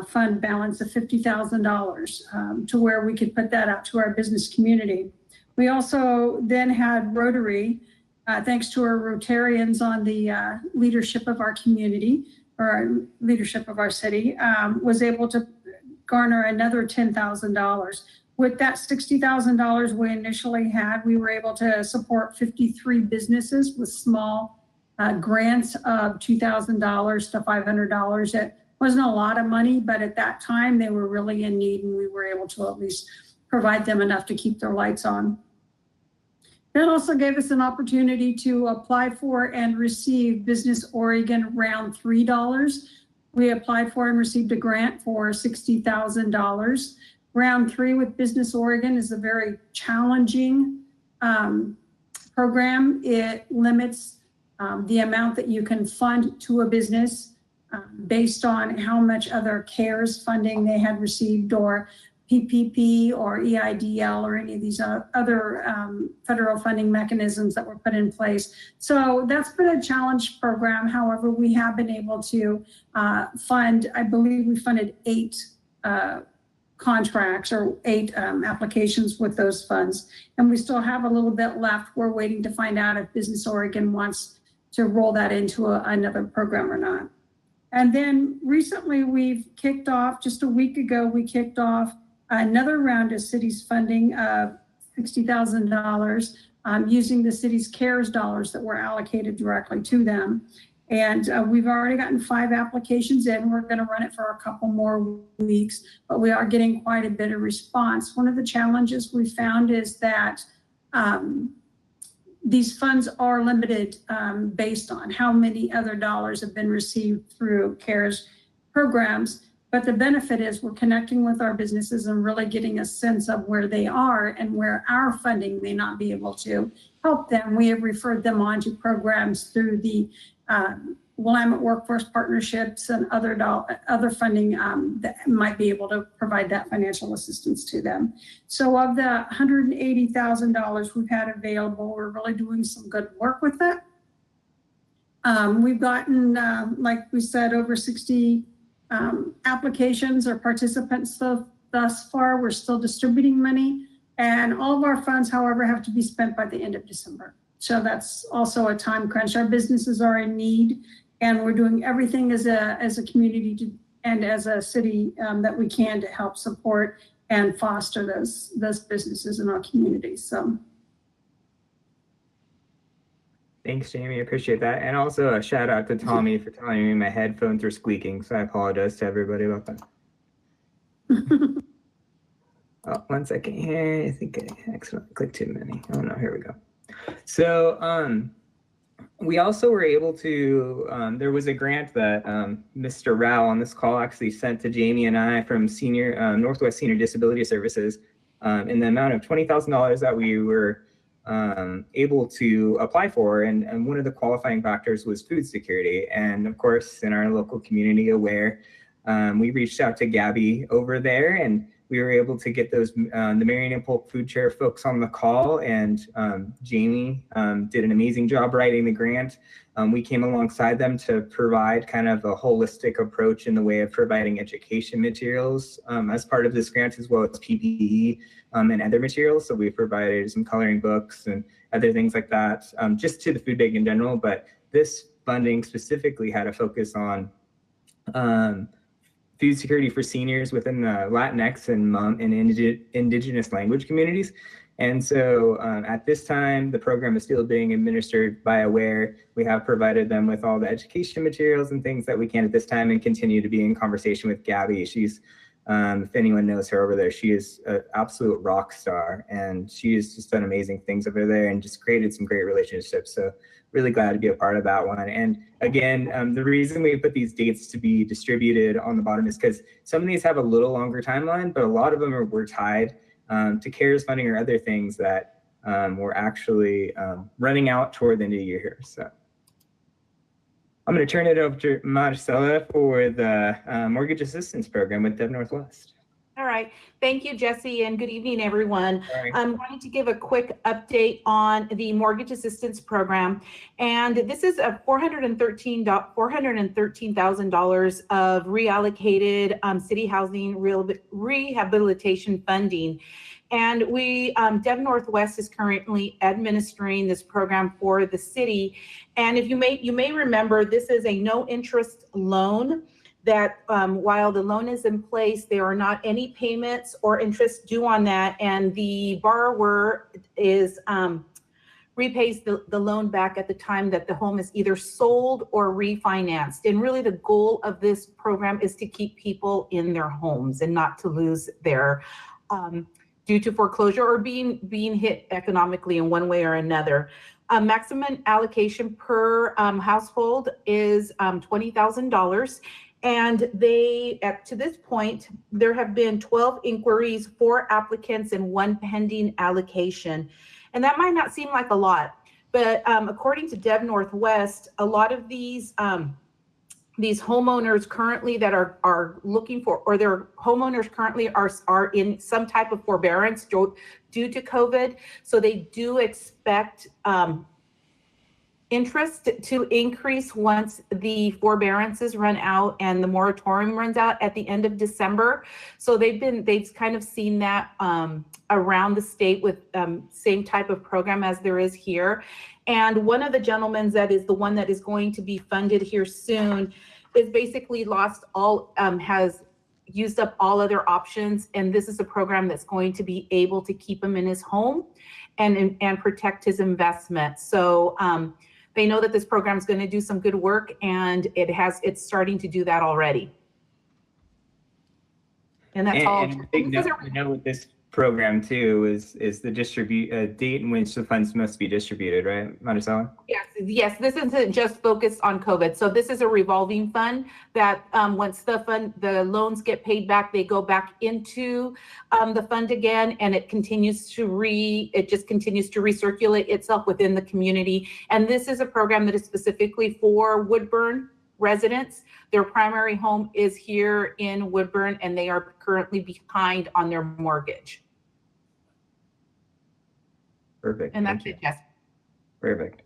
fund balance of $50,000 to where we could put that out to our business community. We also then had Rotary, thanks to our Rotarians on the leadership of our community, or our leadership of our city, was able to garner another $10,000. With that $60,000 we initially had, we were able to support 53 businesses with small grants of $2,000 to $500. It wasn't a lot of money, but at that time they were really in need, and we were able to at least provide them enough to keep their lights on. That also gave us an opportunity to apply for and receive Business Oregon Round $3. We applied for and received a grant for $60,000. Round 3 with Business Oregon is a very challenging program. It limits the amount that you can fund to a business based on how much other CARES funding they had received, or PPP or EIDL, or any of these other federal funding mechanisms that were put in place. So that's been a challenge program. However, we have been able to fund, I believe we funded 8 contracts or 8 applications with those funds. And we still have a little bit left. We're waiting to find out if Business Oregon wants to roll that into another program or not. And then recently we've kicked off, just a week ago, we kicked off another round of city's funding of $60,000 using the city's CARES dollars that were allocated directly to them. And we've already gotten 5 applications in. We're going to run it for a couple more weeks, but we are getting quite a bit of response. One of the challenges we found is that these funds are limited based on how many other dollars have been received through CARES programs. But the benefit is we're connecting with our businesses and really getting a sense of where they are and where our funding may not be able to help them. We have referred them on to programs through the Willamette Workforce Partnerships and other funding that might be able to provide that financial assistance to them. So of the $180,000 we've had available, we're really doing some good work with it. We've gotten, like we said, over 60 applications or participants thus far. We're still distributing money, and all of our funds, however, have to be spent by the end of December. So that's also a time crunch. Our businesses are in need, and we're doing everything as a community and as a city that we can to help support and foster those businesses in our communities. So. Thanks, Jamie. I appreciate that. And also a shout out to Tommy for telling me my headphones are squeaking. So I apologize to everybody about that. Oh, 1 second here. I think I accidentally clicked too many. Oh no, here we go. So we also were able to, there was a grant that Mr. Rao on this call actually sent to Jamie and I from Northwest Senior Disability Services in the amount of $20,000 that we were able to apply for, and one of the qualifying factors was food security. And of course, in our local community Aware, we reached out to Gabby over there, and we were able to get those the Marion and Polk Food Share folks on the call, and Jamie did an amazing job writing the grant. We came alongside them to provide kind of a holistic approach in the way of providing education materials as part of this grant, as well as PPE and other materials. So we provided some coloring books and other things like that, just to the food bank in general. But this funding specifically had a focus on food security for seniors within the Latinx and indigenous language communities. And so at this time, the program is still being administered by Aware. We have provided them with all the education materials and things that we can at this time, and continue to be in conversation with Gabby. She's, if anyone knows her over there, she is an absolute rock star, and she has just done amazing things over there and just created some great relationships. So really glad to be a part of that one. And again, the reason we put these dates to be distributed on the bottom is because some of these have a little longer timeline, but a lot of them were tied to CARES funding or other things that were actually running out toward the end of the year here. So I'm going to turn it over to Marcella for the mortgage assistance program with Dev Northwest. All right. Thank you, Jesse, and good evening, everyone. Right. I'm going to give a quick update on the mortgage assistance program. And this is a $413,000 of reallocated city housing rehabilitation funding. And we, Dev Northwest is currently administering this program for the city. And if you may remember, this is a no interest loan that while the loan is in place, there are not any payments or interest due on that. And the borrower is repays the loan back at the time that the home is either sold or refinanced. And really the goal of this program is to keep people in their homes and not to lose their due to foreclosure or being hit economically in one way or another. Maximum allocation per household is $20,000. And to this point, there have been 12 inquiries, 4 applicants, and 1 pending allocation. And that might not seem like a lot, but according to Dev Northwest, a lot of these homeowners currently that are looking for, or their homeowners currently are in some type of forbearance due to COVID. So they do expect interest to increase once the forbearances run out and the moratorium runs out at the end of December. So they've kind of seen that around the state with same type of program as there is here. And one of the gentlemen that is the one that is going to be funded here soon is basically has used up all other options. And this is a program that's going to be able to keep him in his home and protect his investment. So they know that this program is going to do some good work, and it's starting to do that already. And that's all. And a big note with this program too is the date in which the funds must be distributed, right, Maricela? Yes, this isn't just focused on COVID. So this is a revolving fund that once the loans get paid back, they go back into the fund again, and it continues to recirculate itself within the community. And this is a program that is specifically for Woodburn residents. Their primary home is here in Woodburn, and they are currently behind on their mortgage. Perfect. And that's it, yes. Perfect.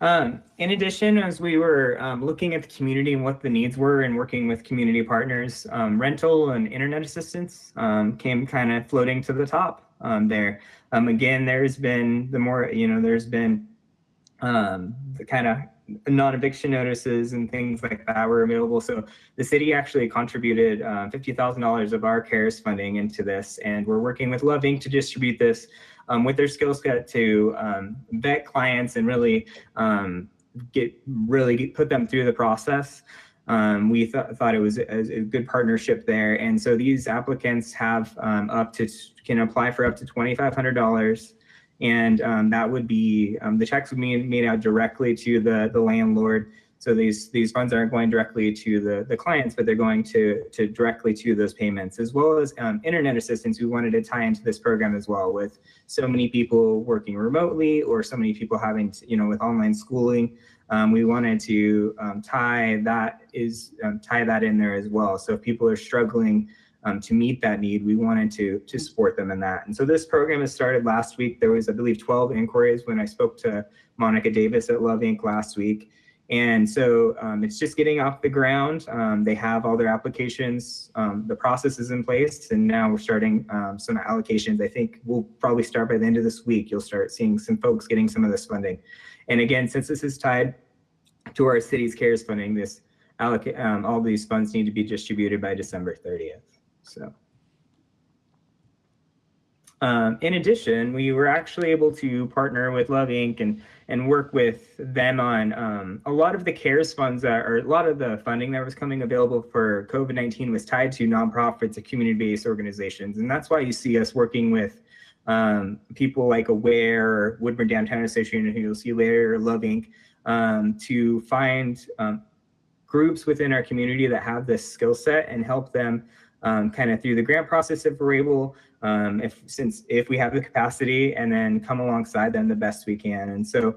In addition, as we were looking at the community and what the needs were and working with community partners, rental and internet assistance came kind of floating to the top there. Again, there's been the kind of non-eviction notices and things like that were available. So the city actually contributed $50,000 of our CARES funding into this, and we're working with Love Inc. to distribute this with their skill set to vet clients and really put them through the process. We thought it was a good partnership there, and so these applicants have can apply for up to $2,500. And that would be, the checks would be made out directly to the landlord. So these funds aren't going directly to the clients, but they're going to directly to those payments, as well as internet assistance. We wanted to tie into this program as well, with so many people working remotely or so many people having, with online schooling. We wanted to tie that in there as well. So if people are struggling to meet that need, we wanted to support them in that. And so this program has started last week. There was, I believe, 12 inquiries when I spoke to Monica Davis at Love Inc. last week. And so it's just getting off the ground. They have all their applications, the process is in place, and now we're starting some allocations. I think we'll probably start by the end of this week. You'll start seeing some folks getting some of this funding. And again, since this is tied to our city's CARES funding, all these funds need to be distributed by December 30th. So In addition, we were actually able to partner with Love Inc. and work with them on a lot of the CARES funds or a lot of the funding that was coming available for COVID-19 was tied to nonprofits and community-based organizations. And that's why you see us working with people like Aware, Woodburn Downtown Association, who you'll see later, Love Inc., to find groups within our community that have this skill set and help them kind of through the grant process if we're able, if we have the capacity, and then come alongside them the best we can. And so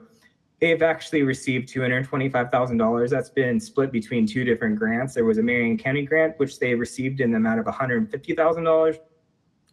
they've actually received $225,000. That's been split between two different grants. There was a Marion County grant, which they received in the amount of $150,000,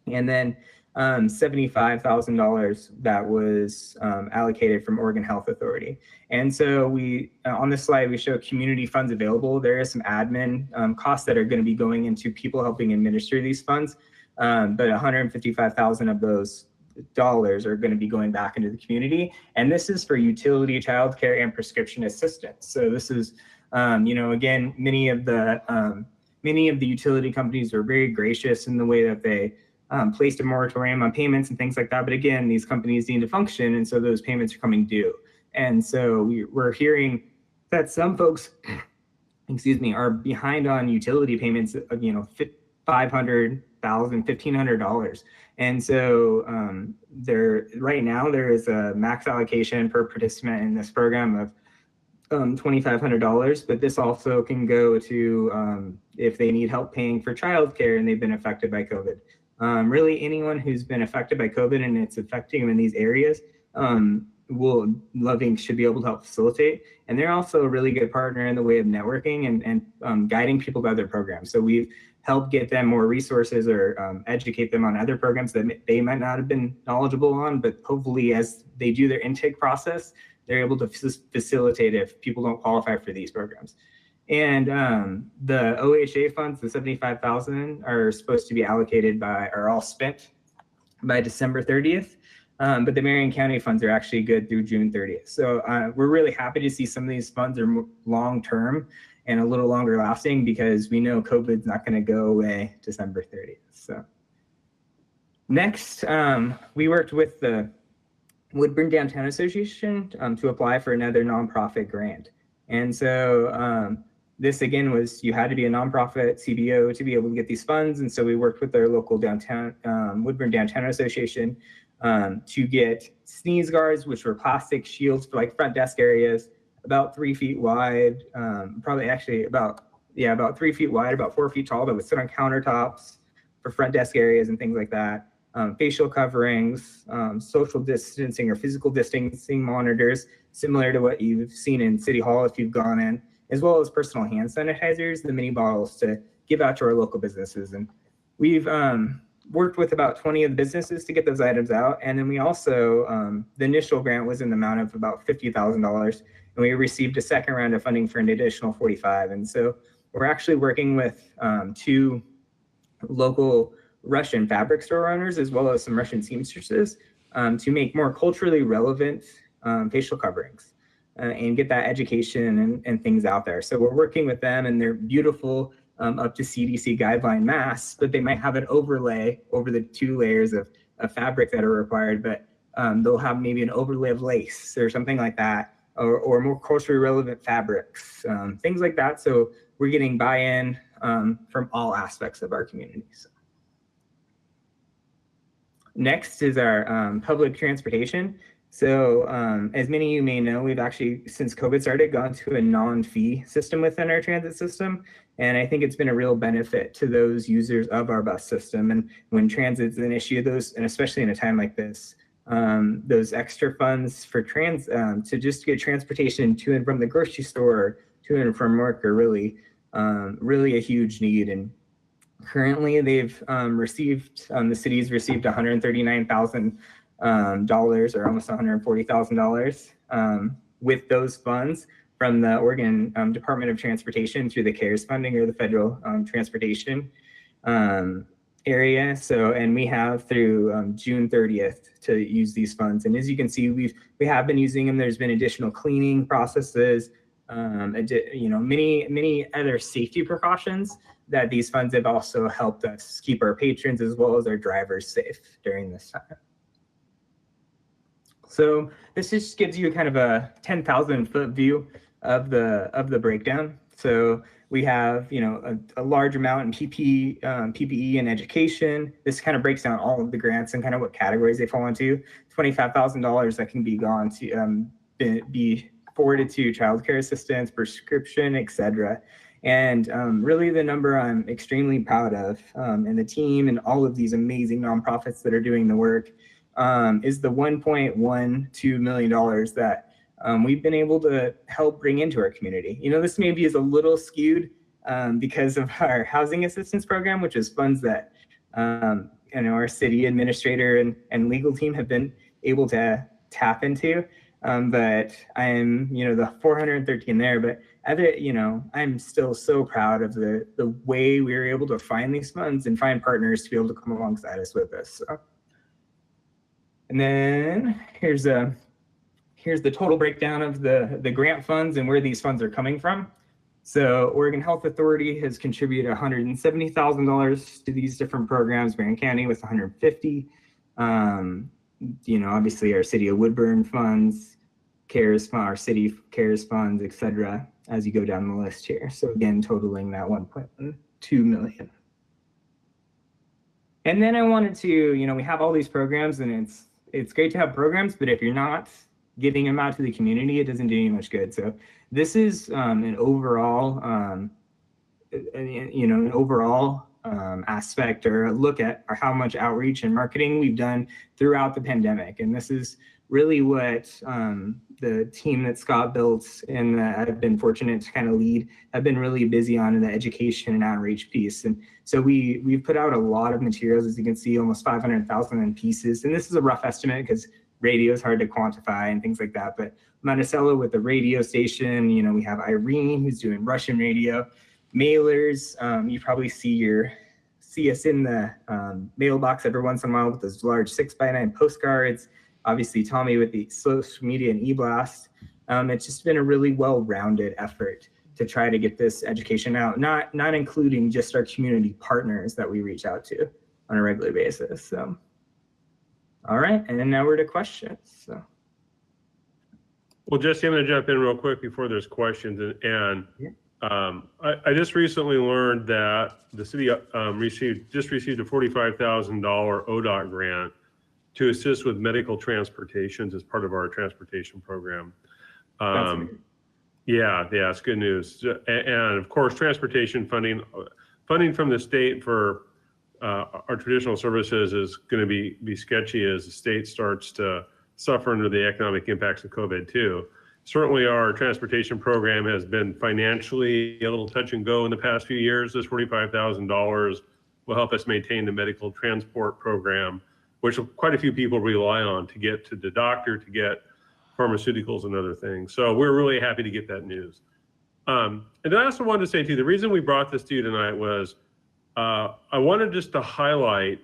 and then $75,000 that was allocated from Oregon Health Authority. And so we, on this slide, we show community funds available. There is some admin costs that are going to be going into people helping administer these funds, but $155,000 of those dollars are going to be going back into the community. And this is for utility, childcare, and prescription assistance. So this is, again, many of the utility companies are very gracious in the way that they placed a moratorium on payments and things like that. But again, these companies need to function, and so those payments are coming due. And so we're hearing that some folks, are behind on utility payments of, $500,000, $1,500. And so right now there is a max allocation per participant in this program of $2,500, but this also can go to if they need help paying for childcare and they've been affected by COVID. Really, anyone who's been affected by COVID and it's affecting them in these areas, Love Inc. should be able to help facilitate. And they're also a really good partner in the way of networking and guiding people to other programs. So we've helped get them more resources or educate them on other programs that they might not have been knowledgeable on, but hopefully as they do their intake process, they're able to facilitate if people don't qualify for these programs. And the OHA funds, the $75,000, are supposed to be allocated are all spent by December 30th. But the Marion County funds are actually good through June 30th. So we're really happy to see some of these funds are long-term and a little longer lasting, because we know COVID's not going to go away December 30th. So next, we worked with the Woodburn Downtown Association to apply for another nonprofit grant. And so this again was, you had to be a nonprofit CBO to be able to get these funds. And so we worked with our local downtown, Woodburn Downtown Association to get sneeze guards, which were plastic shields for like front desk areas, about 3 feet wide, probably actually about 3 feet wide, about 4 feet tall, that would sit on countertops for front desk areas and things like that. Facial coverings, social distancing or physical distancing monitors, similar to what you've seen in City Hall if you've gone in, as well as personal hand sanitizers, the mini bottles to give out to our local businesses. And we've worked with about 20 of the businesses to get those items out. And then we also, the initial grant was in the amount of about $50,000, and we received a second round of funding for an additional 45. And so we're actually working with 2 local Russian fabric store owners, as well as some Russian seamstresses, to make more culturally relevant facial coverings and get that education and things out there. So we're working with them, and they're beautiful, up to CDC guideline masks, but they might have an overlay over the 2 layers of fabric that are required, but they'll have maybe an overlay of lace or something like that, or more culturally relevant fabrics, things like that. So we're getting buy-in from all aspects of our communities. Next is our public transportation. So as many of you may know, we've actually, since COVID started, gone to a non-fee system within our transit system. And I think it's been a real benefit to those users of our bus system. And when transit's an issue, those, and especially in a time like this, those extra funds for to just get transportation to and from the grocery store, to and from work, are really, really a huge need. And currently they've received, the city's received $139,000 or almost $140,000 with those funds from the Oregon Department of Transportation through the CARES funding, or the federal transportation area. So, and we have through June 30th to use these funds. And as you can see, we have been using them. There's been additional cleaning processes, many other safety precautions that these funds have also helped us keep our patrons as well as our drivers safe during this time. So this just gives you kind of a 10,000 foot view of the breakdown. So we have, you know, a large amount in PPE and education. This kind of breaks down all of the grants and kind of what categories they fall into. $25,000 that can be gone to be forwarded to childcare assistance, prescription, etc. And really the number I'm extremely proud of, and the team and all of these amazing nonprofits that are doing the work, is the $1.12 million that we've been able to help bring into our community. You know, this maybe is a little skewed because of our housing assistance program, which is funds that you know, our city administrator and legal team have been able to tap into. But I'm, you know, the 413 there, but you know, I'm still so proud of the way we were able to find these funds and find partners to be able to come alongside us with this. So. And then here's the total breakdown of the grant funds and where these funds are coming from. So Oregon Health Authority has contributed $170,000 to these different programs, Marion County with $150,000. You know, obviously our City of Woodburn funds, our city CARES funds, etc. as you go down the list here. So again, totaling that $1.2 million. And then I wanted to, you know, we have all these programs and it's great to have programs, but if you're not getting them out to the community, it doesn't do you much good. So this is an overall, you know, an overall aspect or a look at how much outreach and marketing we've done throughout the pandemic. And this is really what the team that Scott built and that I've been fortunate to kind of lead have been really busy on in the education and outreach piece. And so we've put out a lot of materials, as you can see, almost 500,000 pieces. And this is a rough estimate because radio is hard to quantify and things like that. But Monticello with the radio station, you know, we have Irene who's doing Russian radio, mailers. You probably see us in the mailbox every once in a while with those large 6x9 postcards. Obviously, Tommy with the social media and e-blast. It's just been a really well-rounded effort to try to get this education out, not including just our community partners that we reach out to on a regular basis. So, all right, and then now we're to questions. So. Well, Jesse, I'm going to jump in real quick before there's questions. And I just recently learned that the city received a $45,000 ODOT grant to assist with medical transportations as part of our transportation program. Yeah, it's good news. And of course, transportation funding from the state for our traditional services is going to be sketchy as the state starts to suffer under the economic impacts of COVID too. Certainly our transportation program has been financially a little touch and go in the past few years. This $45,000 will help us maintain the medical transport program, which quite a few people rely on to get to the doctor, to get pharmaceuticals and other things. So we're really happy to get that news. And then I also wanted to say too, the reason we brought this to you tonight was I wanted just to highlight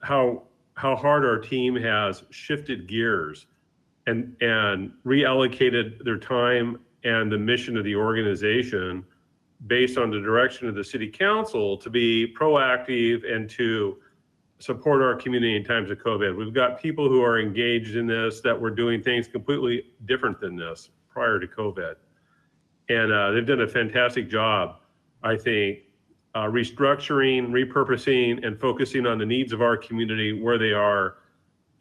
how hard our team has shifted gears and reallocated their time and the mission of the organization based on the direction of the city council to be proactive and to support our community in times of COVID. We've got people who are engaged in this that were doing things completely different than this prior to COVID. And they've done a fantastic job, I think, restructuring, repurposing, and focusing on the needs of our community where they are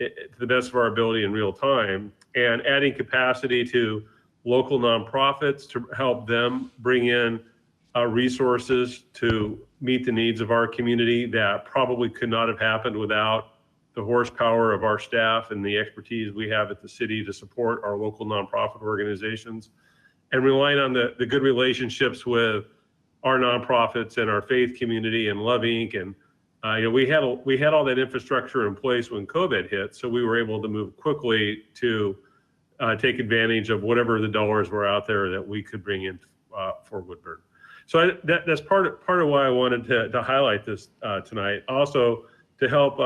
to the best of our ability in real time, and adding capacity to local nonprofits to help them bring in resources to meet the needs of our community that probably could not have happened without the horsepower of our staff and the expertise we have at the city to support our local nonprofit organizations, and relying on the good relationships with our nonprofits and our faith community and Love Inc. And you know, we had all that infrastructure in place when COVID hit, so we were able to move quickly to take advantage of whatever the dollars were out there that we could bring in for Woodburn. So that's part of why I wanted to highlight this tonight. Also, to help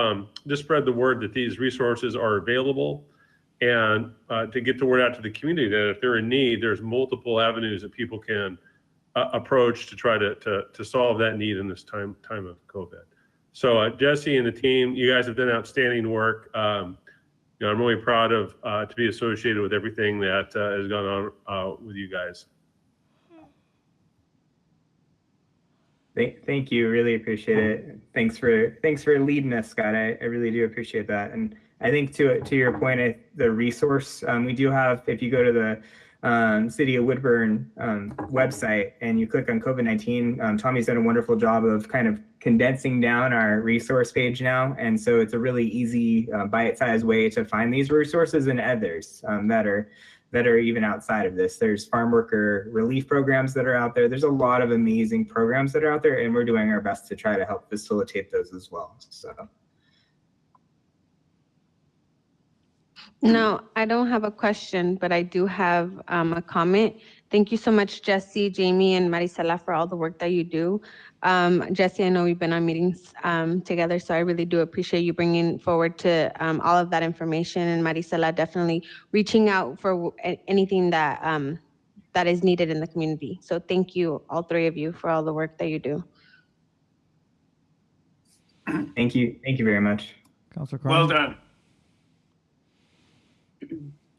just spread the word that these resources are available, and to get the word out to the community that if they're in need, there's multiple avenues that people can approach to try to solve that need in this time of COVID. So Jesse and the team, you guys have done outstanding work. I'm really proud of to be associated with everything that has gone on with you guys. Thank you. Really appreciate it. Thanks for leading us, Scott. I really do appreciate that. And I think to your point, the resource we do have, if you go to the City of Woodburn website and you click on COVID-19, Tommy's done a wonderful job of kind of condensing down our resource page now. And so it's a really easy bite-sized way to find these resources and others that are even outside of this. There's farm worker relief programs that are out there. There's a lot of amazing programs that are out there, and we're doing our best to try to help facilitate those as well. So. No, I don't have a question, but I do have a comment. Thank you so much, Jesse, Jamie, and Marisela for all the work that you do. Jesse, I know we've been on meetings together, so I really do appreciate you bringing forward to all of that information. And Marisela, definitely reaching out for anything that that is needed in the community. So thank you, all three of you, for all the work that you do. Thank you very much. Councilor Well Cron?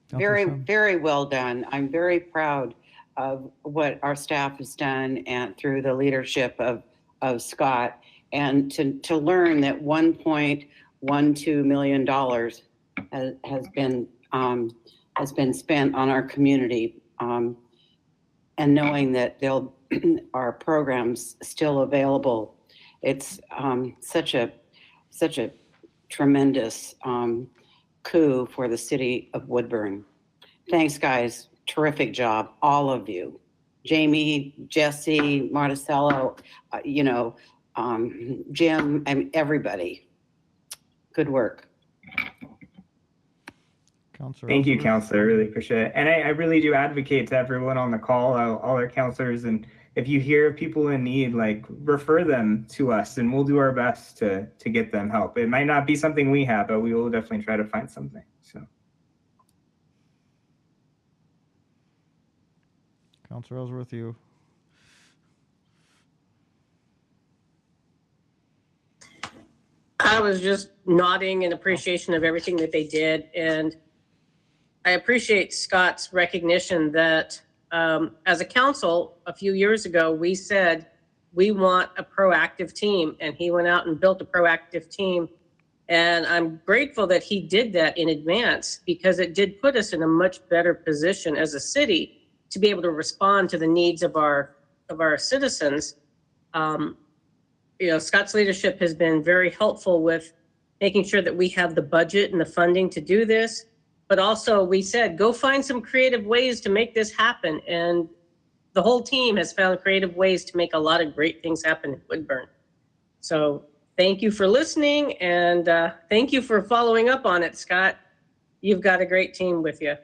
done. Very well done. I'm very proud of what our staff has done and through the leadership of Scott, and to learn that $1.12 million has been spent on our community, and knowing that are programs still available. It's such a tremendous coup for the city of Woodburn. Thanks, guys. Terrific job, all of you. Jamie, Jesse, Marticello, Jim, and everybody. Good work. Thank you, Counselor. I really appreciate it. And I really do advocate to everyone on the call, all our counselors, and if you hear of people in need, like, refer them to us and we'll do our best to get them help. It might not be something we have, but we will definitely try to find something. So. Councilor Ellsworth, you. I was just nodding in appreciation of everything that they did. And I appreciate Scott's recognition that as a council a few years ago, we said we want a proactive team, and he went out and built a proactive team. And I'm grateful that he did that in advance, because it did put us in a much better position as a city to be able to respond to the needs of our citizens. Scott's leadership has been very helpful with making sure that we have the budget and the funding to do this. But also, we said, go find some creative ways to make this happen. And the whole team has found creative ways to make a lot of great things happen in Woodburn. So thank you for listening, and thank you for following up on it, Scott. You've got a great team with you.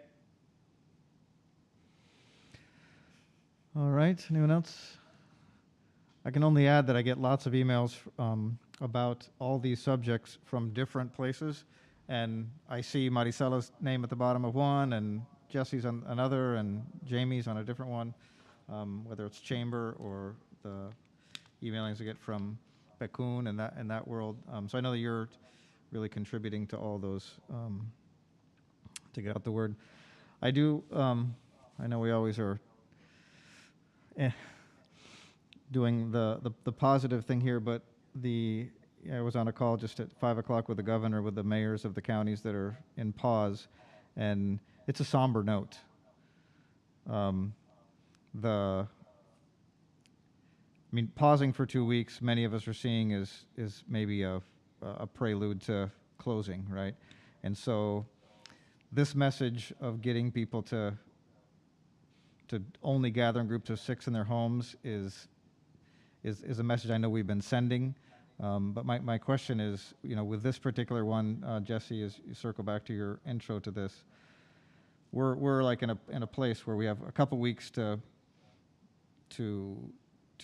All right, anyone else? I can only add that I get lots of emails about all these subjects from different places, and I see Maricela's name at the bottom of one, and Jesse's on another, and Jamie's on a different one, whether it's chamber or the emailings I get from Pecun and that world. So I know that you're really contributing to all those to get out the word. I do. I know we always are doing the positive thing here, but I was on a call just at 5 o'clock with the governor, with the mayors of the counties that are in pause, and it's a somber note. Pausing for 2 weeks, many of us are seeing is maybe a prelude to closing, right? And so this message of getting people to only gather in groups of 6 in their homes is a message I know we've been sending. But my question is, with this particular one, Jesse, as you circle back to your intro to this, we're like in a place where we have a couple weeks to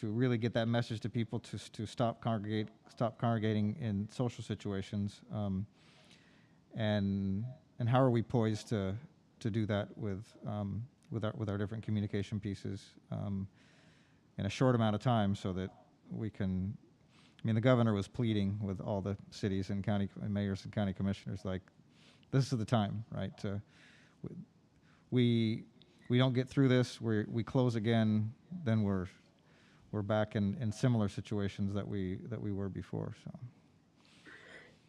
really get that message to people to stop congregating in social situations, and how are we poised to do that with our different communication pieces, in a short amount of time so that we can, I mean, the governor was pleading with all the cities and county mayors and county commissioners, like, this is the time, right? We don't get through this, we close again, then we're back in similar situations that we were before, so.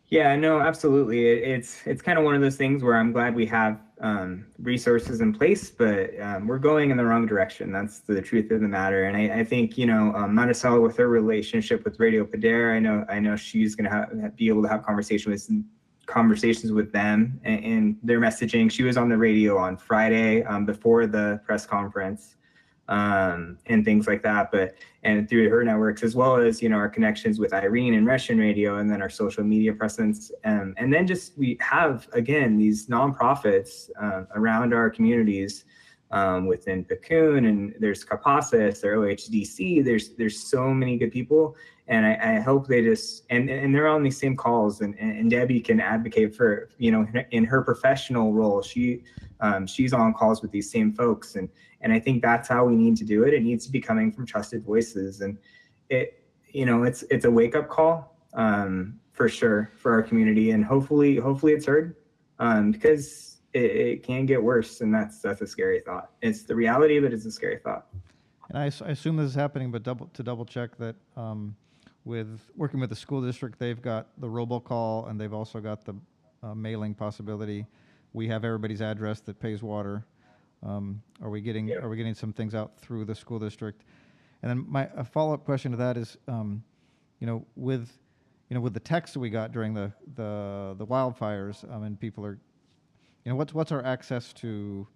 Yeah, no, absolutely. It's kind of one of those things where I'm glad we have resources in place, but we're going in the wrong direction. That's the truth of the matter. And I think, you know, Maricela, with her relationship with Radio Padera, I know she's going to be able to have conversations with them and their messaging. She was on the radio on Friday before the press conference. And things like that, and through her networks, as well as, you know, our connections with Irene and Russian Radio, and then our social media presence. And then just, we have, again, these nonprofits around our communities within Cocoon, and there's Capaces, there's OHDC, there's so many good people. And I hope they just, and they're on these same calls, and Debbie can advocate for, you know, in her professional role, she's on calls with these same folks. And I think that's how we need to do it. It needs to be coming from trusted voices. And it, you know, it's a wake up call for sure for our community. And hopefully it's heard because it can get worse. And that's a scary thought. It's the reality of it is a scary thought. And I assume this is happening, but to double check that with working with the school district, they've got the robocall and they've also got the mailing possibility. We have everybody's address that pays water. Are we getting some things out through the school district? And then a follow-up question to that is, with the text that we got during the wildfires, and people are, what's our access to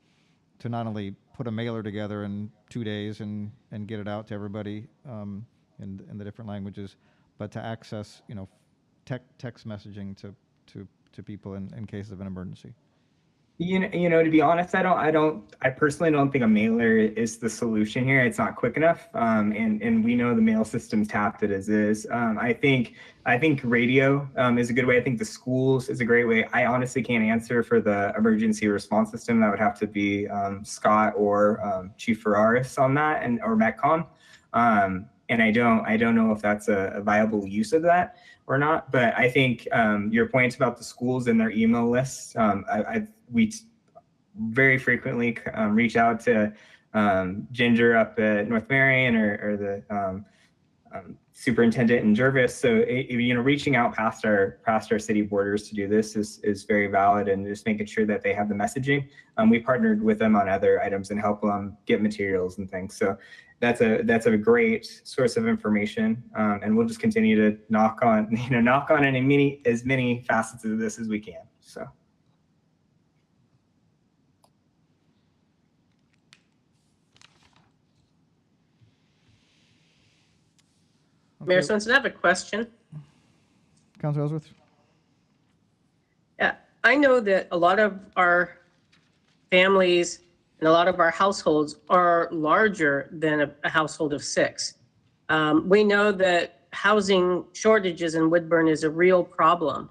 not only put a mailer together in 2 days and get it out to everybody in the different languages, but to access, text messaging to people in case of an emergency? To be honest, I personally don't think a mailer is the solution here. It's not quick enough. And we know the mail system's tapped as is. I think radio is a good way. I think the schools is a great way. I honestly can't answer for the emergency response system. That would have to be Scott or Chief Ferraris on that, or Metcom. And I don't know if that's a viable use of that or not. But I think your point about the schools and their email lists, we very frequently reach out to Ginger up at North Marion or the superintendent in Jervis. So reaching out past our city borders to do this is very valid, and just making sure that they have the messaging. We partnered with them on other items and help them get materials and things. So that's a great source of information, and we'll just continue to knock on as many facets of this as we can. So. Mayor Swenson, I have a question. Councilor Ellsworth? Yeah, I know that a lot of our families and a lot of our households are larger than a household of 6. We know that housing shortages in Woodburn is a real problem.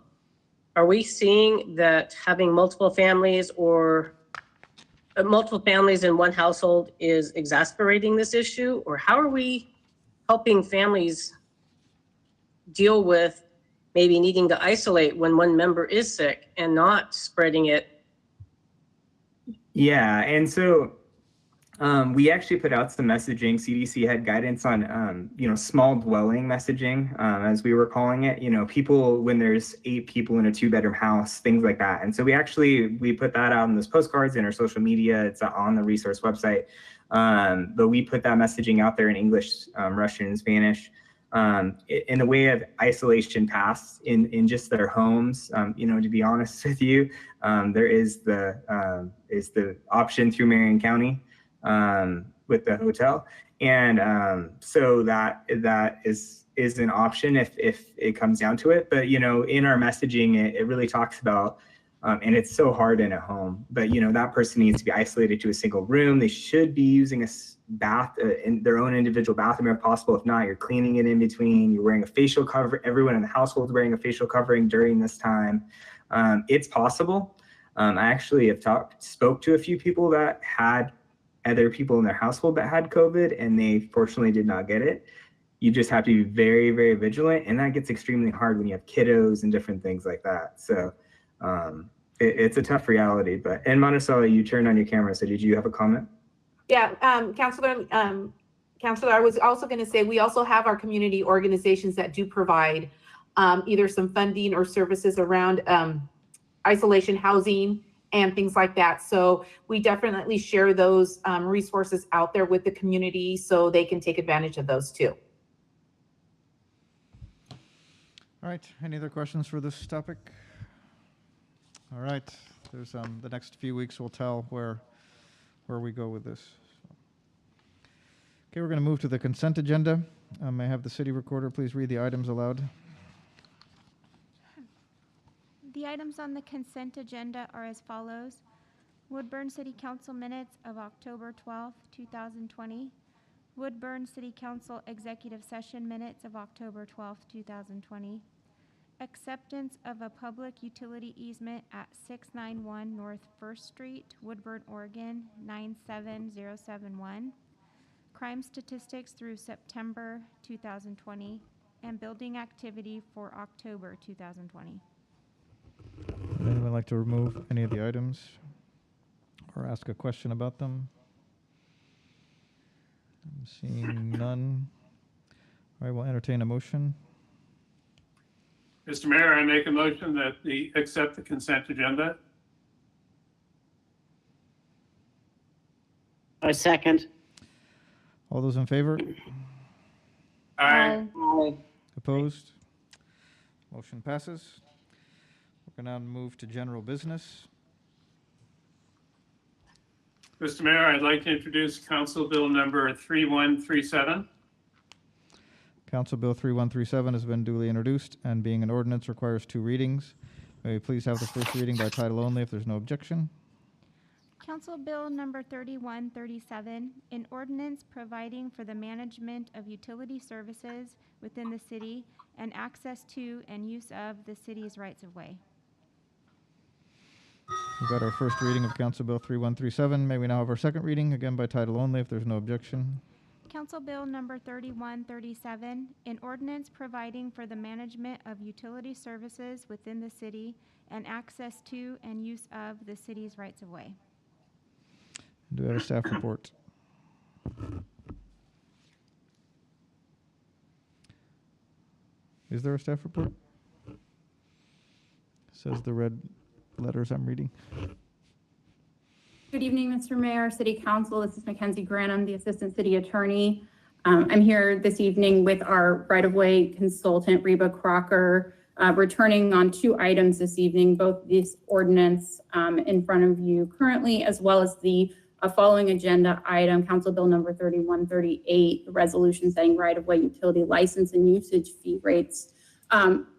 Are we seeing that having multiple families or multiple families in one household is exacerbating this issue? Or how are we helping families deal with maybe needing to isolate when one member is sick and not spreading it? Yeah, and so we actually put out some messaging. CDC had guidance on, small dwelling messaging, as we were calling it. People, when there's 8 people in a 2-bedroom house, things like that. And so we put that out in those postcards in our social media. It's on the resource website. But we put that messaging out there in English, Russian, and Spanish. In the way of isolation paths in just their homes, to be honest with you, there is the option through Marion County with the hotel, and so that is an option if it comes down to it. But in our messaging, it really talks about. And it's so hard in a home, but that person needs to be isolated to a single room. They should be using a bath in their own individual bathroom if possible. If not, you're cleaning it in between. You're wearing a facial cover. Everyone in the household is wearing a facial covering during this time. It's possible. I actually have spoke to a few people that had other people in their household that had COVID and they fortunately did not get it. You just have to be very, very vigilant. And that gets extremely hard when you have kiddos and different things like that. So it's a tough reality. And Monticello, you turned on your camera. So did you have a comment? Yeah, Counselor, I was also going to say, we also have our community organizations that do provide either some funding or services around isolation housing and things like that. So we definitely share those resources out there with the community so they can take advantage of those too. All right, any other questions for this topic? All right, there's the next few weeks will tell where we go with this. Okay, we're going to move to the consent agenda. May I have the city recorder please read the items aloud? The items on the consent agenda are as follows. Woodburn City Council minutes of October 12th, 2020. Woodburn City Council executive session minutes of October 12th, 2020. Acceptance of a public utility easement at 691 North 1st Street, Woodburn, Oregon, 97071. Crime statistics through September 2020 and building activity for October 2020. Would anyone like to remove any of the items or ask a question about them? I'm seeing none. All right, we'll entertain a motion. Mr. Mayor, I make a motion that we accept the consent agenda. I second. All those in favor? Aye. Opposed? Motion passes. We're going to now move to general business. Mr. Mayor, I'd like to introduce Council Bill number 3137. Council Bill 3137 has been duly introduced and being an ordinance requires 2 readings. May we please have the first reading by title only if there's no objection? Council Bill number 3137, an ordinance providing for the management of utility services within the city and access to and use of the city's rights of way. We've got our first reading of Council Bill 3137. May we now have our second reading, again by title only if there's no objection? Council Bill number 3137, an ordinance providing for the management of utility services within the city and access to and use of the city's rights of way. Do we have a staff report? Is there a staff report? Says the red letters I'm reading. Good evening, Mr. Mayor, City Council. This is Mackenzie Granum, the Assistant City Attorney. I'm here this evening with our right-of-way consultant, Reba Crocker, returning on 2 items this evening, both this ordinance in front of you currently, as well as the following agenda item, Council Bill number 3138, the resolution setting right-of-way utility license and usage fee rates.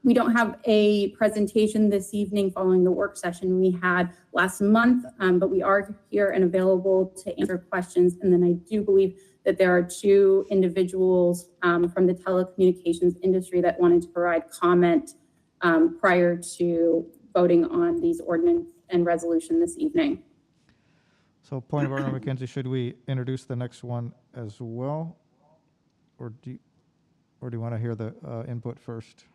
We don't have a presentation this evening following the work session we had last month, but we are here and available to answer questions. And then I do believe that there are 2 individuals from the telecommunications industry that wanted to provide comment prior to voting on these ordinance and resolution this evening. So point of order, Mackenzie, should we introduce the next one as well? Or do you want to hear the input first?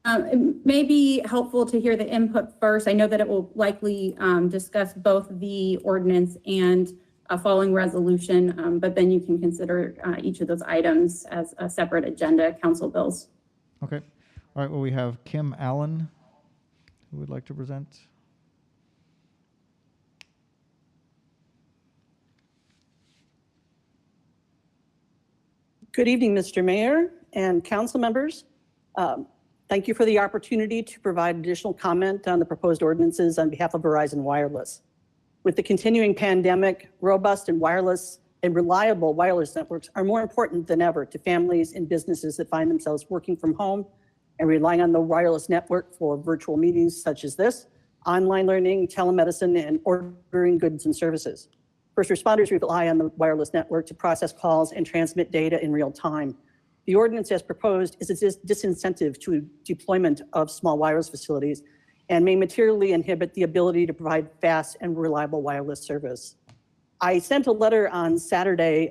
It may be helpful to hear the input first. I know that it will likely discuss both the ordinance and a following resolution, but then you can consider each of those items as a separate agenda council bills. Okay. All right. Well, we have Kim Allen, who would like to present. Good evening, Mr. Mayor and council members. Thank you for the opportunity to provide additional comment on the proposed ordinances on behalf of Verizon Wireless. With the continuing pandemic, robust and reliable wireless networks are more important than ever to families and businesses that find themselves working from home and relying on the wireless network for virtual meetings such as this, online learning, telemedicine, and ordering goods and services. First responders rely on the wireless network to process calls and transmit data in real time. The ordinance as proposed is a disincentive to deployment of small wireless facilities and may materially inhibit the ability to provide fast and reliable wireless service. I sent a letter on Saturday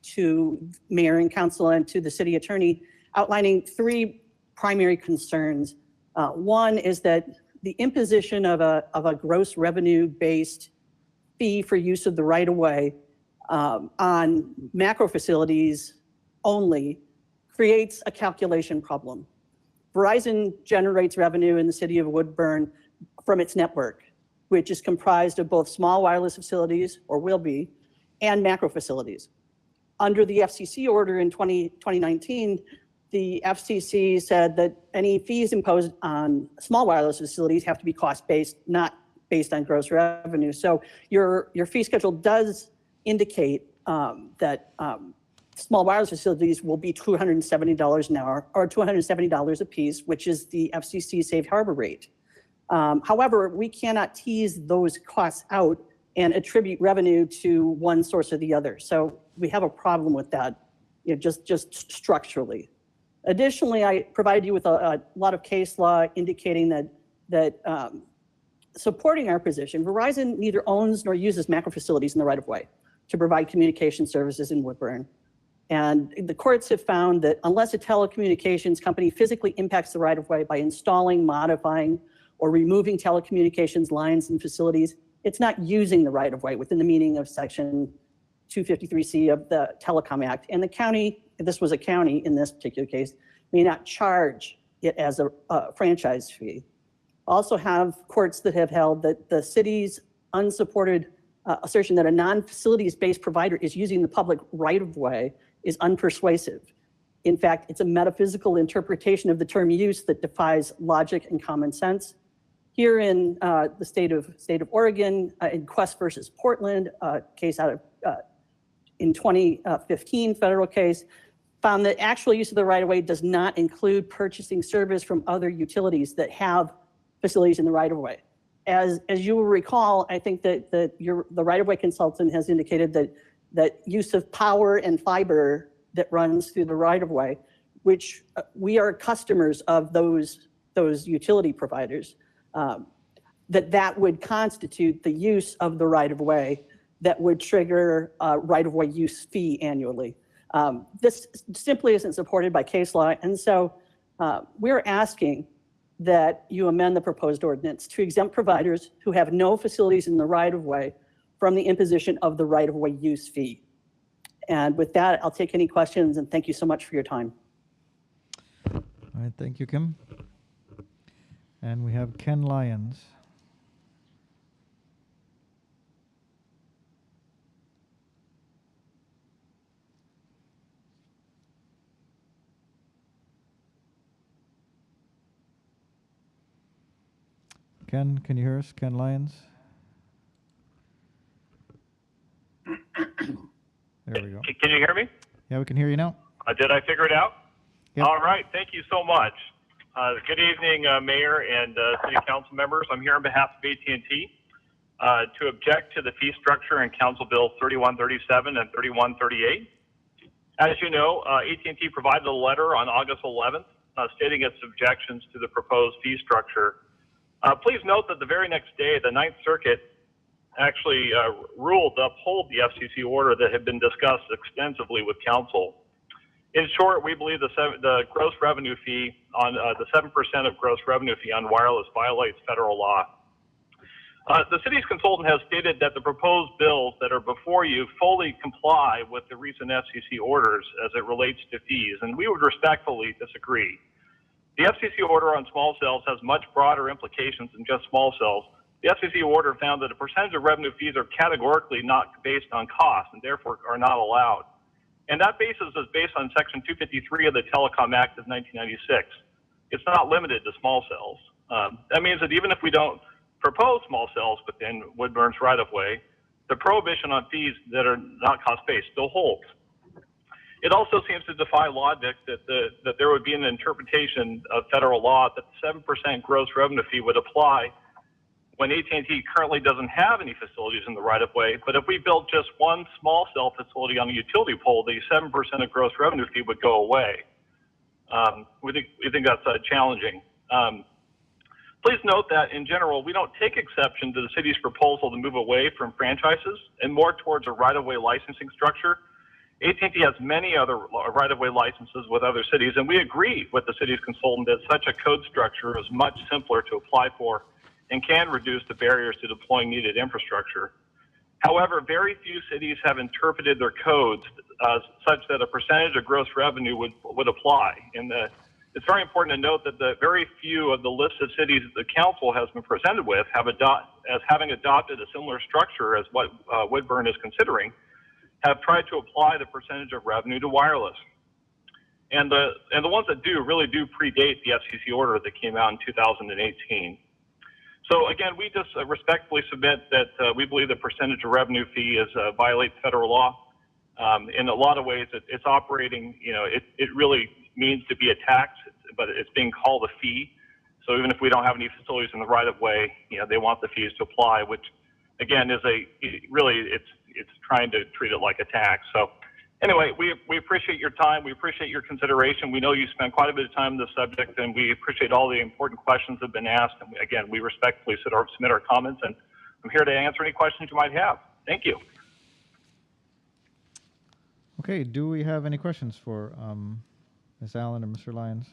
to mayor and council and to the city attorney outlining 3 primary concerns. One is that the imposition of a gross revenue-based fee for use of the right-of-way on macro facilities only creates a calculation problem. Verizon generates revenue in the city of Woodburn from its network, which is comprised of both small wireless facilities, or will be, and macro facilities. Under the FCC order in 2019, the FCC said that any fees imposed on small wireless facilities have to be cost-based, not based on gross revenue. So your fee schedule does indicate that small wireless facilities will be $270 an hour, or $270 a piece, which is the FCC safe harbor rate. However, we cannot tease those costs out and attribute revenue to one source or the other. So we have a problem with that, just structurally. Additionally, I provided you with a lot of case law indicating that supporting our position, Verizon neither owns nor uses macro facilities in the right-of-way to provide communication services in Woodburn. And the courts have found that unless a telecommunications company physically impacts the right-of-way by installing, modifying, or removing telecommunications lines and facilities, it's not using the right-of-way within the meaning of Section 253C of the Telecom Act. And the county, this was a county in this particular case, may not charge it as a franchise fee. Also have courts that have held that the city's unsupported assertion that a non-facilities-based provider is using the public right-of-way is unpersuasive. In fact, it's a metaphysical interpretation of the term use that defies logic and common sense. Here in the state of Oregon, in Quest versus Portland, a case out of in 2015 federal case, found that actual use of the right-of-way does not include purchasing service from other utilities that have facilities in the right-of-way. As you will recall, I think that the right-of-way consultant has indicated that use of power and fiber that runs through the right-of-way, which we are customers of those utility providers, that would constitute the use of the right-of-way that would trigger a right-of-way use fee annually. This simply isn't supported by case law, and so we're asking that you amend the proposed ordinance to exempt providers who have no facilities in the right-of-way from the imposition of the right-of-way use fee. And with that, I'll take any questions, and thank you so much for your time. All right, thank you, Kim. And we have Ken Lyons. Ken, can you hear us? Ken Lyons? There we go. Can you hear me? Yeah, we can hear you now. Did I figure it out? Yep. All right. Thank you so much. Good evening, Mayor and City Council members. I'm here on behalf of AT&T to object to the fee structure in Council Bill 3137 and 3138. As you know, AT&T provided a letter on August 11th stating its objections to the proposed fee structure. Please note that the very next day, the Ninth Circuit actually ruled to uphold the FCC order that had been discussed extensively with Council. In short, we believe the gross revenue fee on the 7% of gross revenue fee on wireless violates federal law. The city's consultant has stated that the proposed bills that are before you fully comply with the recent FCC orders as it relates to fees, and we would respectfully disagree. The FCC order on small cells has much broader implications than just small cells. The FCC order found that a percentage of revenue fees are categorically not based on cost and therefore are not allowed. And that basis is based on Section 253 of the Telecom Act of 1996. It's not limited to small cells. That means that even if we don't propose small cells within Woodburn's right-of-way, the prohibition on fees that are not cost-based still holds. It also seems to defy logic that there would be an interpretation of federal law that the 7% gross revenue fee would apply when AT&T currently doesn't have any facilities in the right-of-way. But if we built just one small cell facility on a utility pole, the 7% of gross revenue fee would go away. We think that's challenging. Please note that in general, we don't take exception to the city's proposal to move away from franchises and more towards a right-of-way licensing structure. AT&T has many other right-of-way licenses with other cities, and we agree with the city's consultant that such a code structure is much simpler to apply for and can reduce the barriers to deploying needed infrastructure. However, very few cities have interpreted their codes such that a percentage of gross revenue would apply. It's very important to note that the very few of the list of cities that the council has been presented with as having adopted a similar structure as what Woodburn is considering, have tried to apply the percentage of revenue to wireless. And the ones that really do predate the FCC order that came out in 2018. So again, we just respectfully submit that we believe the percentage of revenue fee violates federal law. In a lot of ways, it's operating, it really means to be a tax, but it's being called a fee. So even if we don't have any facilities in the right of way, they want the fees to apply, which again is it's trying to treat it like a tax. So anyway, we appreciate your time. We appreciate your consideration. We know you spent quite a bit of time on this subject, and we appreciate all the important questions that have been asked. And again, we respectfully submit our comments, and I'm here to answer any questions you might have. Thank you. Okay, do we have any questions for Ms. Allen or Mr. Lyons?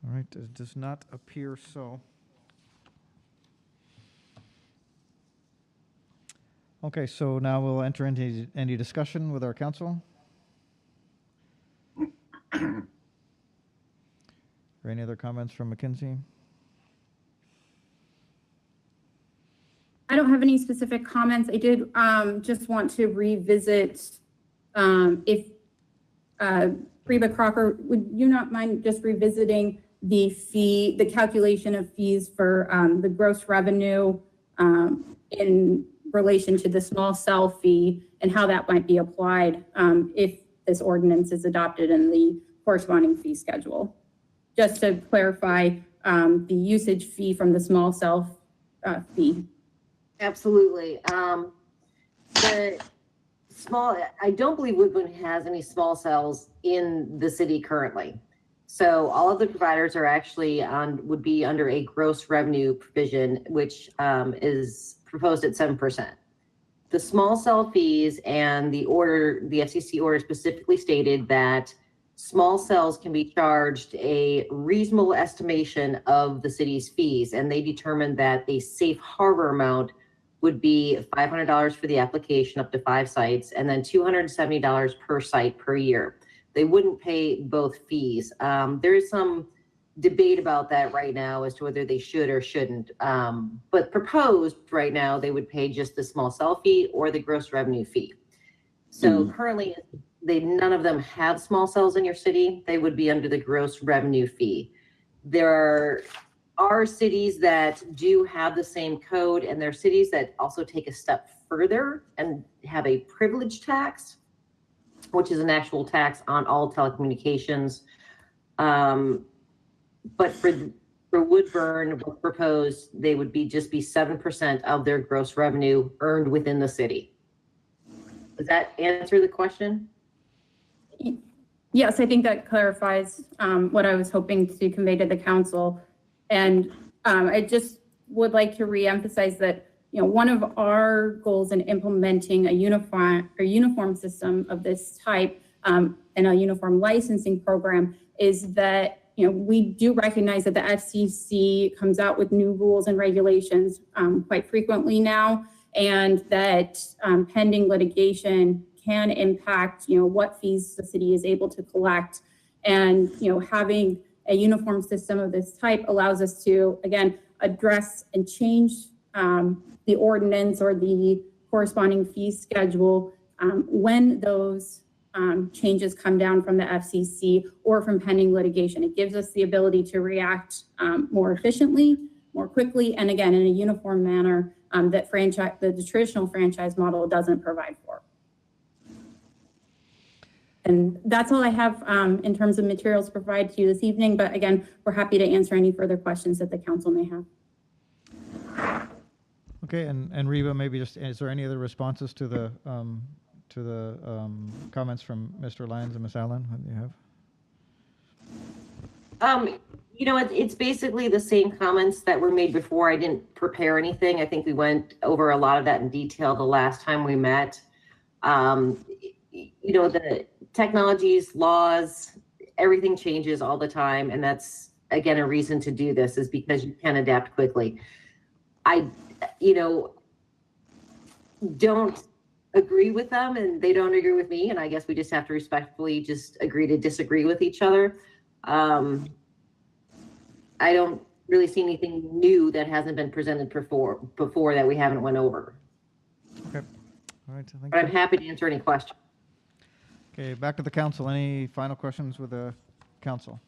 All right, it does not appear so. Okay, so now we'll enter into any discussion with our council. Or any other comments from McKinsey? I don't have any specific comments. I did just want to revisit if Reba Crocker, would you not mind just revisiting the calculation of fees for the gross revenue in relation to the small cell fee and how that might be applied if this ordinance is adopted in the corresponding fee schedule? Just to clarify the usage fee from the small cell fee. Absolutely. I don't believe Woodburn has any small cells in the city currently. So all of the providers are actually would be under a gross revenue provision, which is proposed at 7%. The small cell fees and the FCC order specifically stated that small cells can be charged a reasonable estimation of the city's fees, and they determined that the safe harbor amount would be $500 for the application up to 5 sites, and then $270 per site per year. They wouldn't pay both fees. There is some debate about that right now as to whether they should or shouldn't. But proposed right now, they would pay just the small cell fee or the gross revenue fee. So currently, none of them have small cells in your city. They would be under the gross revenue fee. There are cities that do have the same code, and there are cities that also take a step further and have a privilege tax, which is an actual tax on all telecommunications. But for Woodburn, what's proposed, they would just be 7% of their gross revenue earned within the city. Does that answer the question? Yes, I think that clarifies what I was hoping to convey to the council. And I just would like to reemphasize that, one of our goals in implementing a uniform system of this type and a uniform licensing program is that, we do recognize that the FCC comes out with new rules and regulations quite frequently now, and that pending litigation can impact, what fees the city is able to collect. And, having a uniform system of this type allows us to, again, address and change the ordinance or the corresponding fee schedule when those changes come down from the FCC or from pending litigation. It gives us the ability to react more efficiently, more quickly, and again, in a uniform manner that the traditional franchise model doesn't provide for. And that's all I have in terms of materials to provide to you this evening. But again, we're happy to answer any further questions that the council may have. Okay, and Reba, maybe just, is there any other responses to the comments from Mr. Lyons and Ms. Allen that you have? It's basically the same comments that were made before. I didn't prepare anything. I think we went over a lot of that in detail the last time we met. The technologies, laws, everything changes all the time. And that's, again, a reason to do this, is because you can adapt quickly. I don't agree with them and they don't agree with me. And I guess we just have to respectfully just agree to disagree with each other. I don't really see anything new that hasn't been presented before that we haven't went over. Okay. All right. But I'm happy to answer any questions. Okay, back to the council. Any final questions with the council?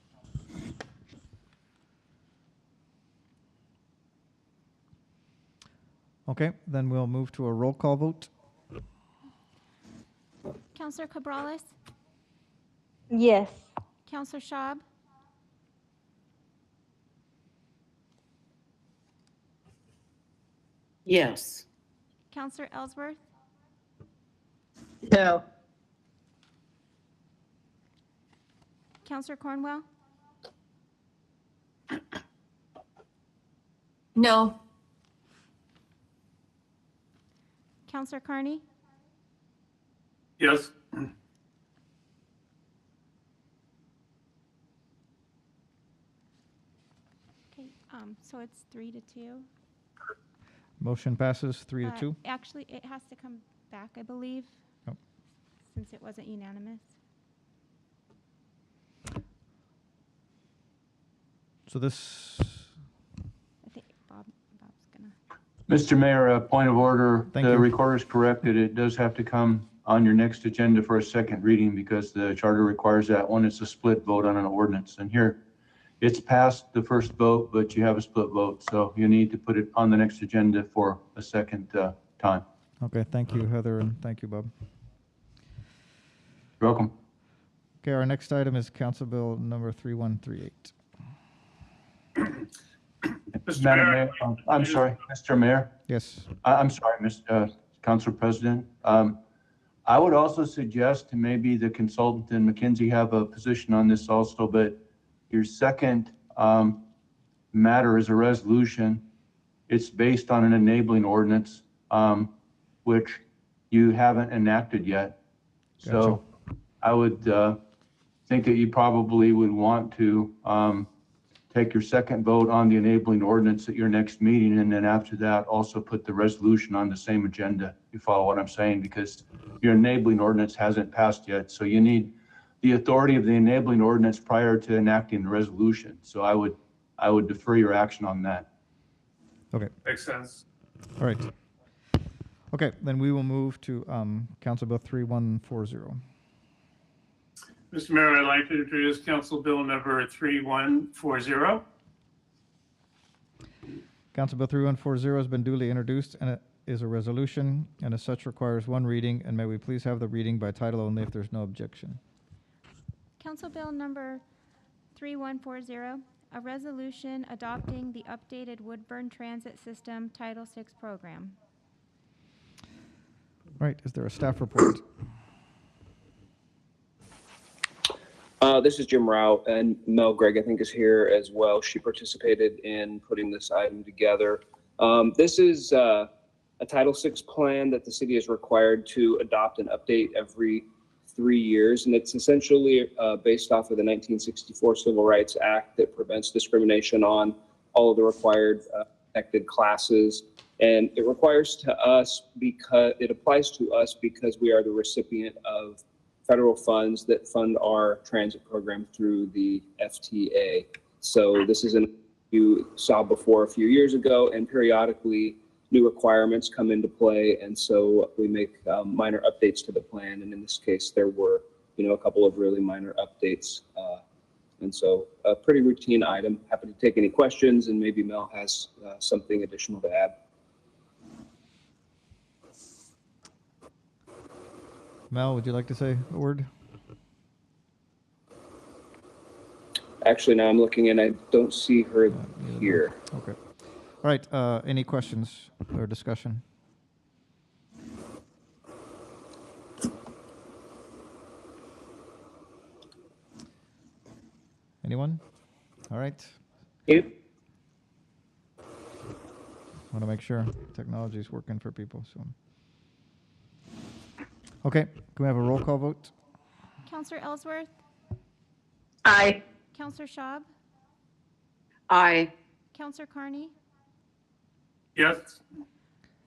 Okay, then we'll move to a roll call vote. Counselor Cabrales, Yes. Counselor Schaub, Yes. Counselor Ellsworth, No. Counselor Cornwell, No. Counselor Carney, Yes. okay, so it's 3-2. Motion passes 3-2. Actually, it has to come back, I believe, Oh. since it wasn't unanimous. So this, I think Bob's gonna. Mr. Mayor, a point of order. Thank The you. recorder's corrected. It does have to come on your next agenda for a second reading because the charter requires that one. It's a split vote on an ordinance. And here, it's passed the first vote, but you have a split vote. So you need to put it on the next agenda for a second time. okay, thank you, Heather, and thank you, Bob. You're welcome. Okay, our next item is Council Bill number 3138. Mr. Madam Mayor, Mayor, I'm sorry, Mr. Mayor. Yes. I'm sorry, Council President. I would also suggest to maybe the consultant and McKinsey have a position on this also, but your second matter is a resolution. It's based on an enabling ordinance, which you haven't enacted yet. So I would think that you probably would want to take your second vote on the enabling ordinance at your next meeting, and then after that, also put the resolution on the same agenda. You follow what I'm saying? Because your enabling ordinance hasn't passed yet, so you need the authority of the enabling ordinance prior to enacting the resolution. So I would defer your action on that. Okay, makes sense. all right. Okay, then we will move to Council Bill 3140. Mr. Mayor, I'd like to introduce Council Bill number 3140. Council Bill 3140 has been duly introduced and it is a resolution and as such requires one reading. And may we please have the reading by title only if there's no objection. Council Bill number 3140, a resolution adopting the updated Woodburn Transit System Title VI program. All right, is there a staff report? This is Jim Rao, and Mel Gregg, I think, is here as well. She participated in putting this item together. This is a Title VI plan that the city is required to adopt and update every 3 years, and it's essentially based off of the 1964 Civil Rights Act that prevents discrimination on all of the required protected classes. And it requires to us because it applies to us because we are the recipient of federal funds that fund our transit program through the FTA. So this is you saw before a few years ago, and periodically new requirements come into play, and so we make minor updates to the plan. And in this case, there were a couple of really minor updates, and so a pretty routine item. Happy to take any questions, and maybe Mel has something additional to add. Mel, would you like to say a word? Actually, now I'm looking and I don't see her here. Okay. All right, any questions or discussion? Anyone? All right. Yep. Want to make sure technology is working for people, so. Okay, can we have a roll call vote? Counselor Ellsworth? Aye. Counselor Schaub? Aye. Counselor Carney? Yes.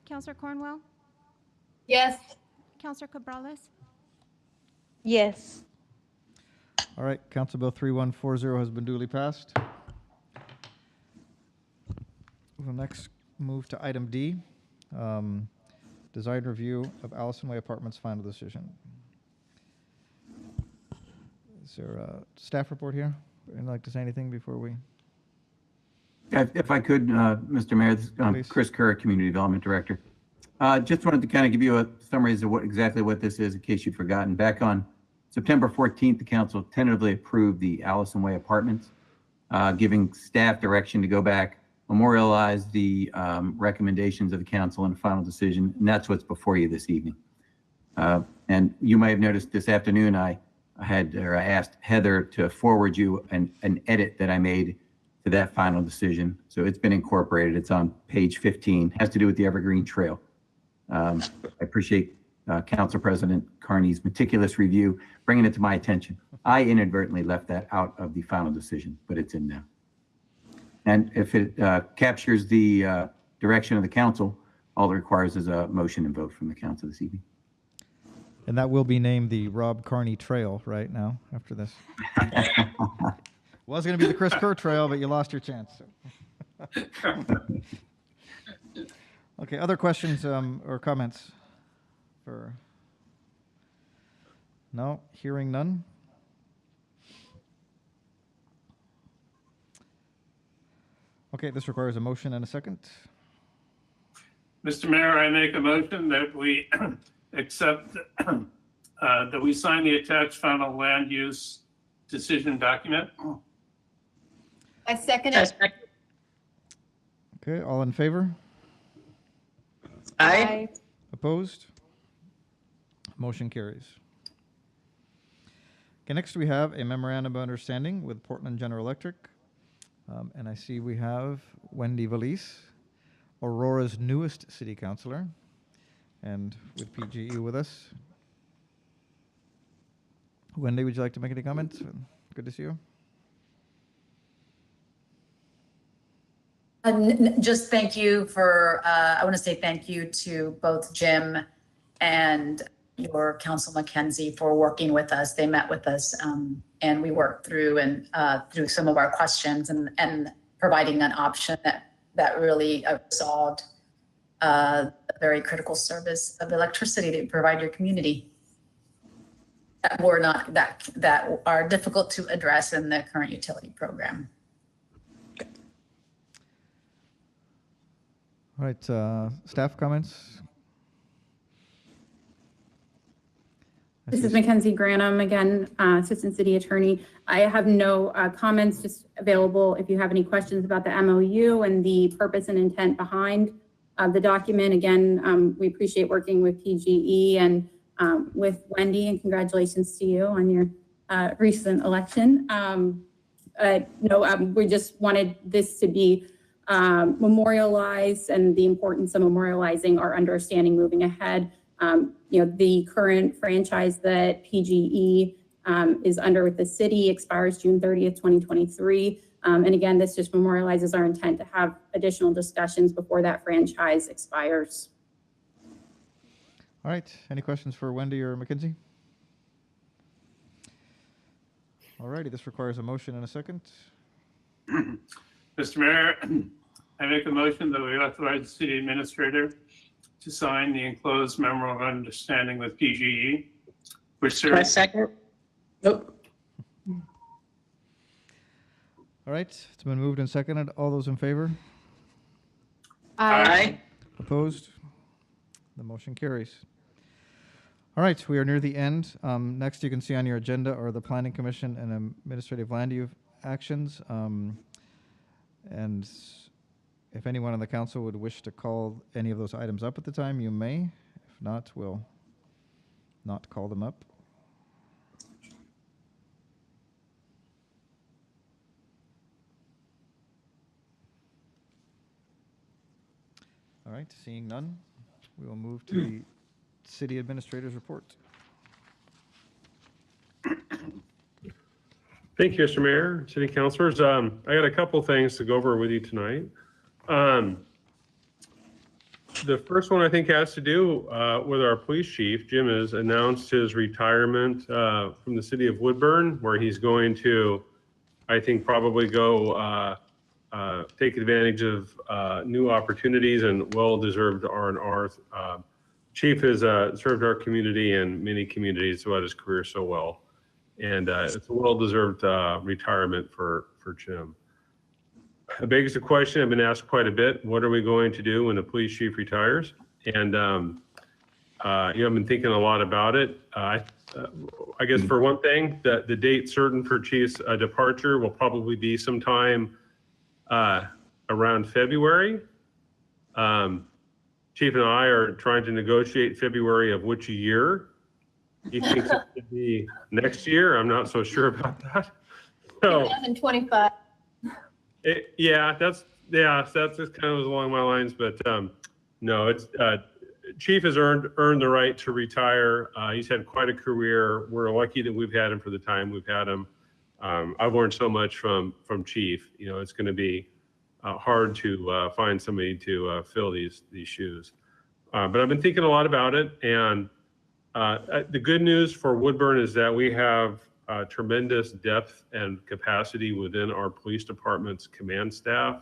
Counselor Cornwell? Yes. Counselor Cabrales? Yes. All right, Council Bill 3140 has been duly passed. We'll next move to item D, design review of Allison Way Apartments final decision. Is there a staff report here? Would you like to say anything before we? If I could, Mr. Mayor, this is Chris Kerr, Community Development Director. Just wanted to kind of give you a summary of exactly what this is in case you'd forgotten. Back on September 14th, the council tentatively approved the Allison Way Apartments, giving staff direction to go back, memorialize the recommendations of the council in a final decision, and that's what's before you this evening. And you may have noticed this afternoon, I asked Heather to forward you an edit that I made to that final decision. So it's been incorporated. It's on page 15. It has to do with the Evergreen Trail. I appreciate Council President Carney's meticulous review, bringing it to my attention. I inadvertently left that out of the final decision, but it's in now. And if it captures the direction of the council, all it requires is a motion and vote from the council this evening. And that will be named the Rob Carney Trail right now after this. Was going to be the Chris Kerr Trail, but you lost your chance. So. Okay, other questions or comments? No, hearing none. Okay, this requires a motion and a second. Mr. Mayor, I make a motion that we accept, that we sign the attached final land use decision document. I second it. Okay, all in favor? Aye. Opposed? Motion carries. Okay, next we have a memorandum of understanding with Portland General Electric. And I see we have Wendy Valise, Aurora's newest city councilor, and with PGE with us. Wendy, would you like to make any comments? Good to see you. Just thank you for, I want to say thank you to both Jim and your Council Mackenzie for working with us. They met with us and we worked through through some of our questions and providing an option that really resolved a very critical service of electricity to provide your community that are difficult to address in the current utility program. All right, staff comments? This is Mackenzie Granum again, Assistant City Attorney. I have no comments, just available if you have any questions about the MOU and the purpose and intent behind the document. Again, we appreciate working with PGE and with Wendy, and congratulations to you on your recent election. We just wanted this to be memorialized and the importance of memorializing our understanding moving ahead. The current franchise that PGE is under with the city expires June 30th, 2023. And again, this just memorializes our intent to have additional discussions before that franchise expires. All right, any questions for Wendy or Mackenzie? All righty, this requires a motion and a second. Mr. Mayor, I make a motion that we authorize the city administrator to sign the enclosed memorandum of understanding with PGE. Second. Nope. All right, it's been moved and seconded. All those in favor? Aye. Opposed? The motion carries. All right, we are near the end. Next, you can see on your agenda are the Planning Commission and Administrative Land Use actions. And If anyone on the council would wish to call any of those items up at the time, you may. If not, we'll not call them up. All right, seeing none, we will move to the city administrator's report. Thank you, Mr. Mayor, city councilors. I got a couple things to go over with you tonight. The first one I think has to do with our police chief. Jim has announced his retirement from the city of Woodburn, where he's going to, I think, probably go take advantage of new opportunities and well-deserved R&R. Chief has served our community and many communities throughout his career so well. And it's a well-deserved retirement for Jim. It begs the question, I've been asked quite a bit, what are we going to do when the police chief retires? And I've been thinking a lot about it. I guess for one thing, the date certain for Chief's departure will probably be sometime around February. Chief and I are trying to negotiate February of which year. He thinks it could be next year. I'm not so sure about that. So 2025. that's just kind of along my lines, but no, it's Chief has earned the right to retire. He's had quite a career. We're lucky that we've had him for the time we've had him. I've learned so much from Chief. You know, it's going to be hard to find somebody to fill these shoes. But I've been thinking a lot about it, and the good news for Woodburn is that we have tremendous depth and capacity within our police department's command staff.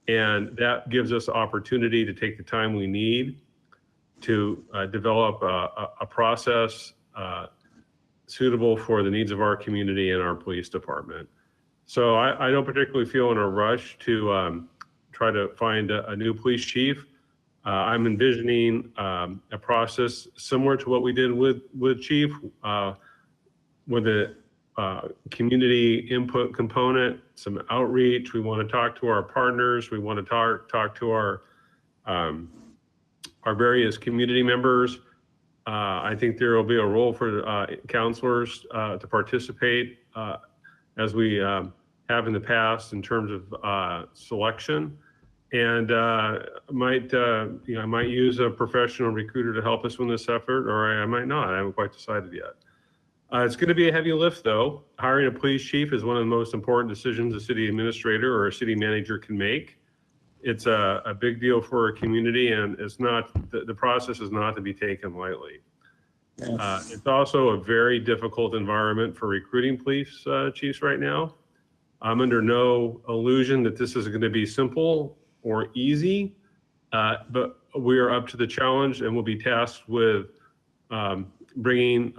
And that gives us opportunity to take the time we need to develop a process suitable for the needs of our community and our police department. So I don't particularly feel in a rush to try to find a new police chief. I'm envisioning a process similar to what we did with Chief, with a community input component, some outreach. We want to talk to our partners. We want to talk to our various community members. I think there will be a role for counselors to participate as we have in the past in terms of selection. And I might use a professional recruiter to help us with this effort, or I might not. I haven't quite decided yet. It's going to be a heavy lift, though. Hiring a police chief is one of the most important decisions a city administrator or a city manager can make. It's a big deal for a community, and it's not the process is not to be taken lightly. It's also a very difficult environment for recruiting police chiefs right now. I'm under no illusion that this is going to be simple or easy, but we are up to the challenge, and we'll be tasked with bringing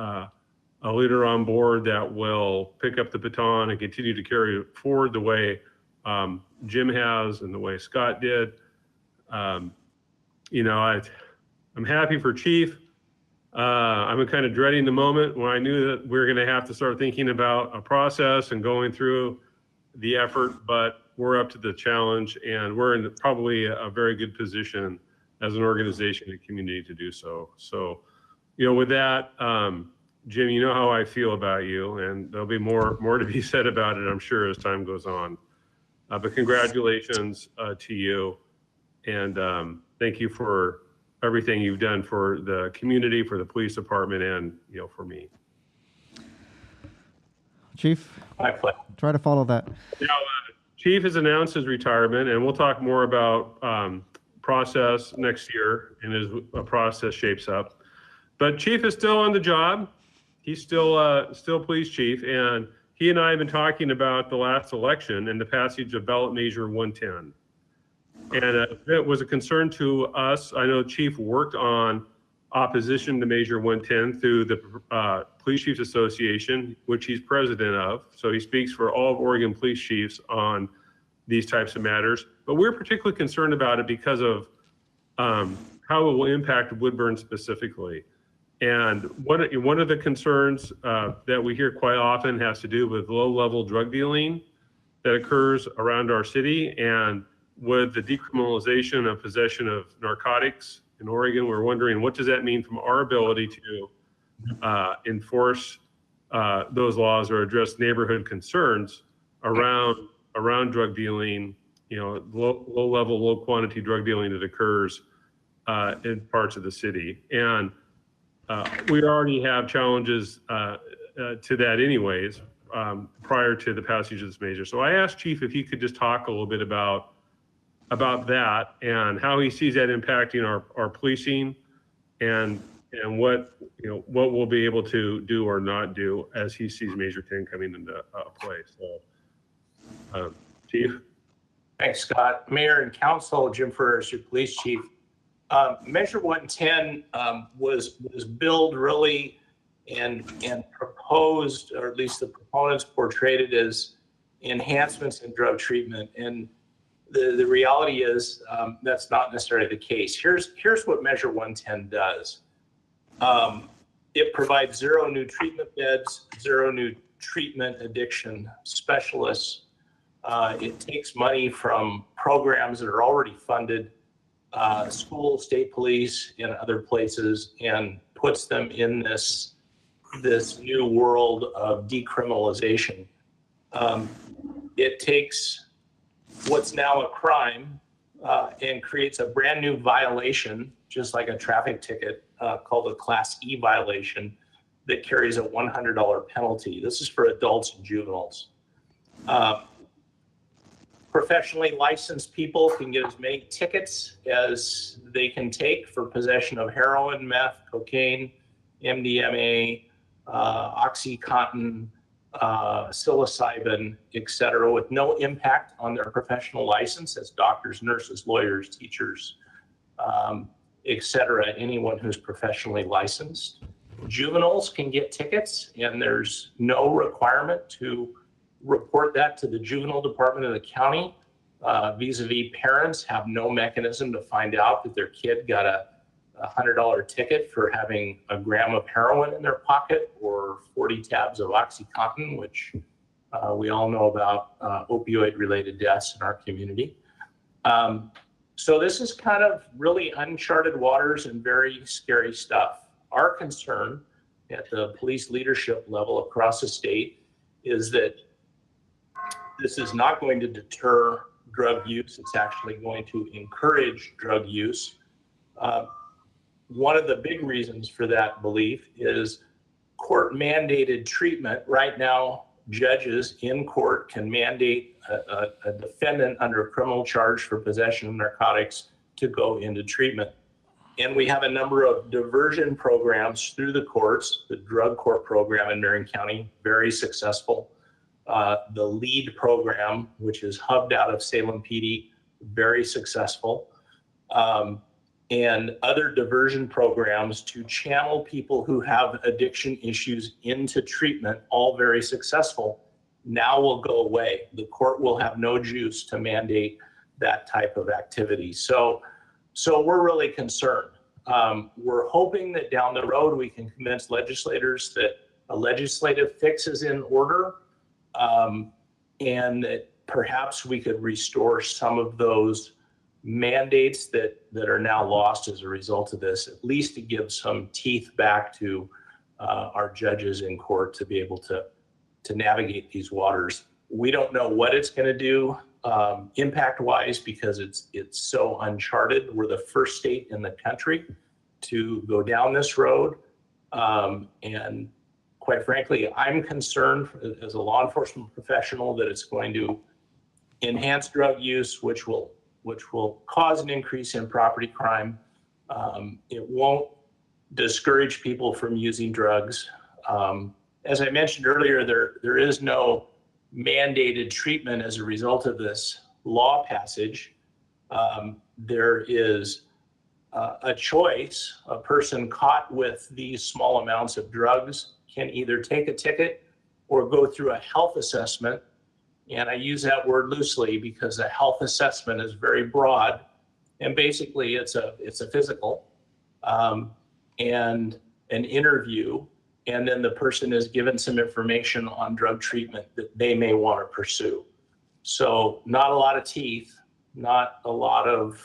a leader on board that will pick up the baton and continue to carry it forward the way Jim has and the way Scott did. I'm happy for Chief. I'm kind of dreading the moment when I knew that we were going to have to start thinking about a process and going through the effort, but we're up to the challenge, and we're in probably a very good position as an organization and community to do so. So, with that, Jim, you know how I feel about you, and there'll be more to be said about it, I'm sure, as time goes on. But congratulations to you, and thank you for everything you've done for the community, for the police department, and for me. Chief, try to follow that. Now, Chief has announced his retirement, and we'll talk more about process next year and as a process shapes up. But Chief is still on the job. He's still police chief, and he and I have been talking about the last election and the passage of ballot measure 110. And it was a concern to us. I know Chief worked on opposition to measure 110 through the Police Chiefs Association, which he's president of. So he speaks for all of Oregon police chiefs on these types of matters. But we're particularly concerned about it because of how it will impact Woodburn specifically. And one of the concerns that we hear quite often has to do with low-level drug dealing that occurs around our city. And with the decriminalization of possession of narcotics in Oregon, we're wondering what does that mean from our ability to enforce those laws or address neighborhood concerns around drug dealing, low level, low quantity drug dealing that occurs in parts of the city. And we already have challenges to that anyways, prior to the passage of this measure. So I asked Chief if he could just talk a little bit about that and how he sees that impacting our policing and what we'll be able to do or not do as he sees Measure 10 coming into play. So, Chief. Thanks, Scott. Mayor and Council, Jim Ferris, your police chief. Measure 110 was billed really and proposed, or at least the proponents portrayed it as enhancements in drug treatment. And the reality is that's not necessarily the case. Here's what Measure 110 does. It provides 0 new treatment beds, 0 new treatment addiction specialists. It takes money from programs that are already funded, school, state police, and other places, and puts them in this new world of decriminalization. It takes what's now a crime and creates a brand new violation, just like a traffic ticket, called a Class E violation that carries a $100 penalty. This is for adults and juveniles. Professionally licensed people can get as many tickets as they can take for possession of heroin, meth, cocaine, MDMA, OxyContin, psilocybin, etc., with no impact on their professional license as doctors, nurses, lawyers, teachers, etc., anyone who's professionally licensed. Juveniles can get tickets, and there's no requirement to report that to the juvenile department of the county. Vis-a-vis parents have no mechanism to find out that their kid got a $100 ticket for having a gram of heroin in their pocket or 40 tabs of OxyContin, which we all know about opioid-related deaths in our community. So this is kind of really uncharted waters and very scary stuff. Our concern at the police leadership level across the state is that this is not going to deter drug use. It's actually going to encourage drug use. One of the big reasons for that belief is court-mandated treatment. Right now, judges in court can mandate a defendant under a criminal charge for possession of narcotics to go into treatment. And we have a number of diversion programs through the courts. The drug court program in Marion County, very successful. The LEAD program, which is hubbed out of Salem PD, very successful. And other diversion programs to channel people who have addiction issues into treatment, all very successful, now will go away. The court will have no juice to mandate that type of activity. So we're really concerned. We're hoping that down the road we can convince legislators that a legislative fix is in order, and that perhaps we could restore some of those mandates that are now lost as a result of this, at least to give some teeth back to our judges in court to be able to navigate these waters. We don't know what it's going to do impact-wise because it's so uncharted. We're the first state in the country to go down this road, and quite frankly, I'm concerned as a law enforcement professional that it's going to enhance drug use, which will cause an increase in property crime. It won't discourage people from using drugs. As I mentioned earlier, there is no mandated treatment as a result of this law passage. There is a choice. A person caught with these small amounts of drugs can either take a ticket or go through a health assessment. And I use that word loosely because a health assessment is very broad. And basically it's a physical and an interview. And then the person is given some information on drug treatment that they may want to pursue. So not a lot of teeth, not a lot of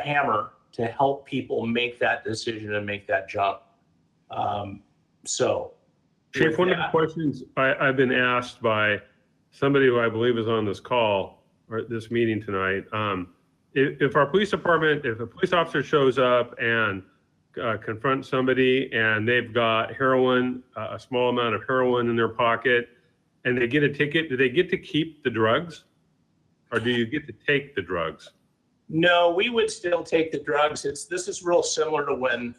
hammer to help people make that decision and make that jump. Chief, one of the questions I've been asked by somebody who I believe is on this call or this meeting tonight, if our police department, if a police officer shows up and confronts somebody and they've got heroin, a small amount of heroin in their pocket, and they get a ticket, do they get to keep the drugs, or do you get to take the drugs? No, we would still take the drugs. This is real similar to when,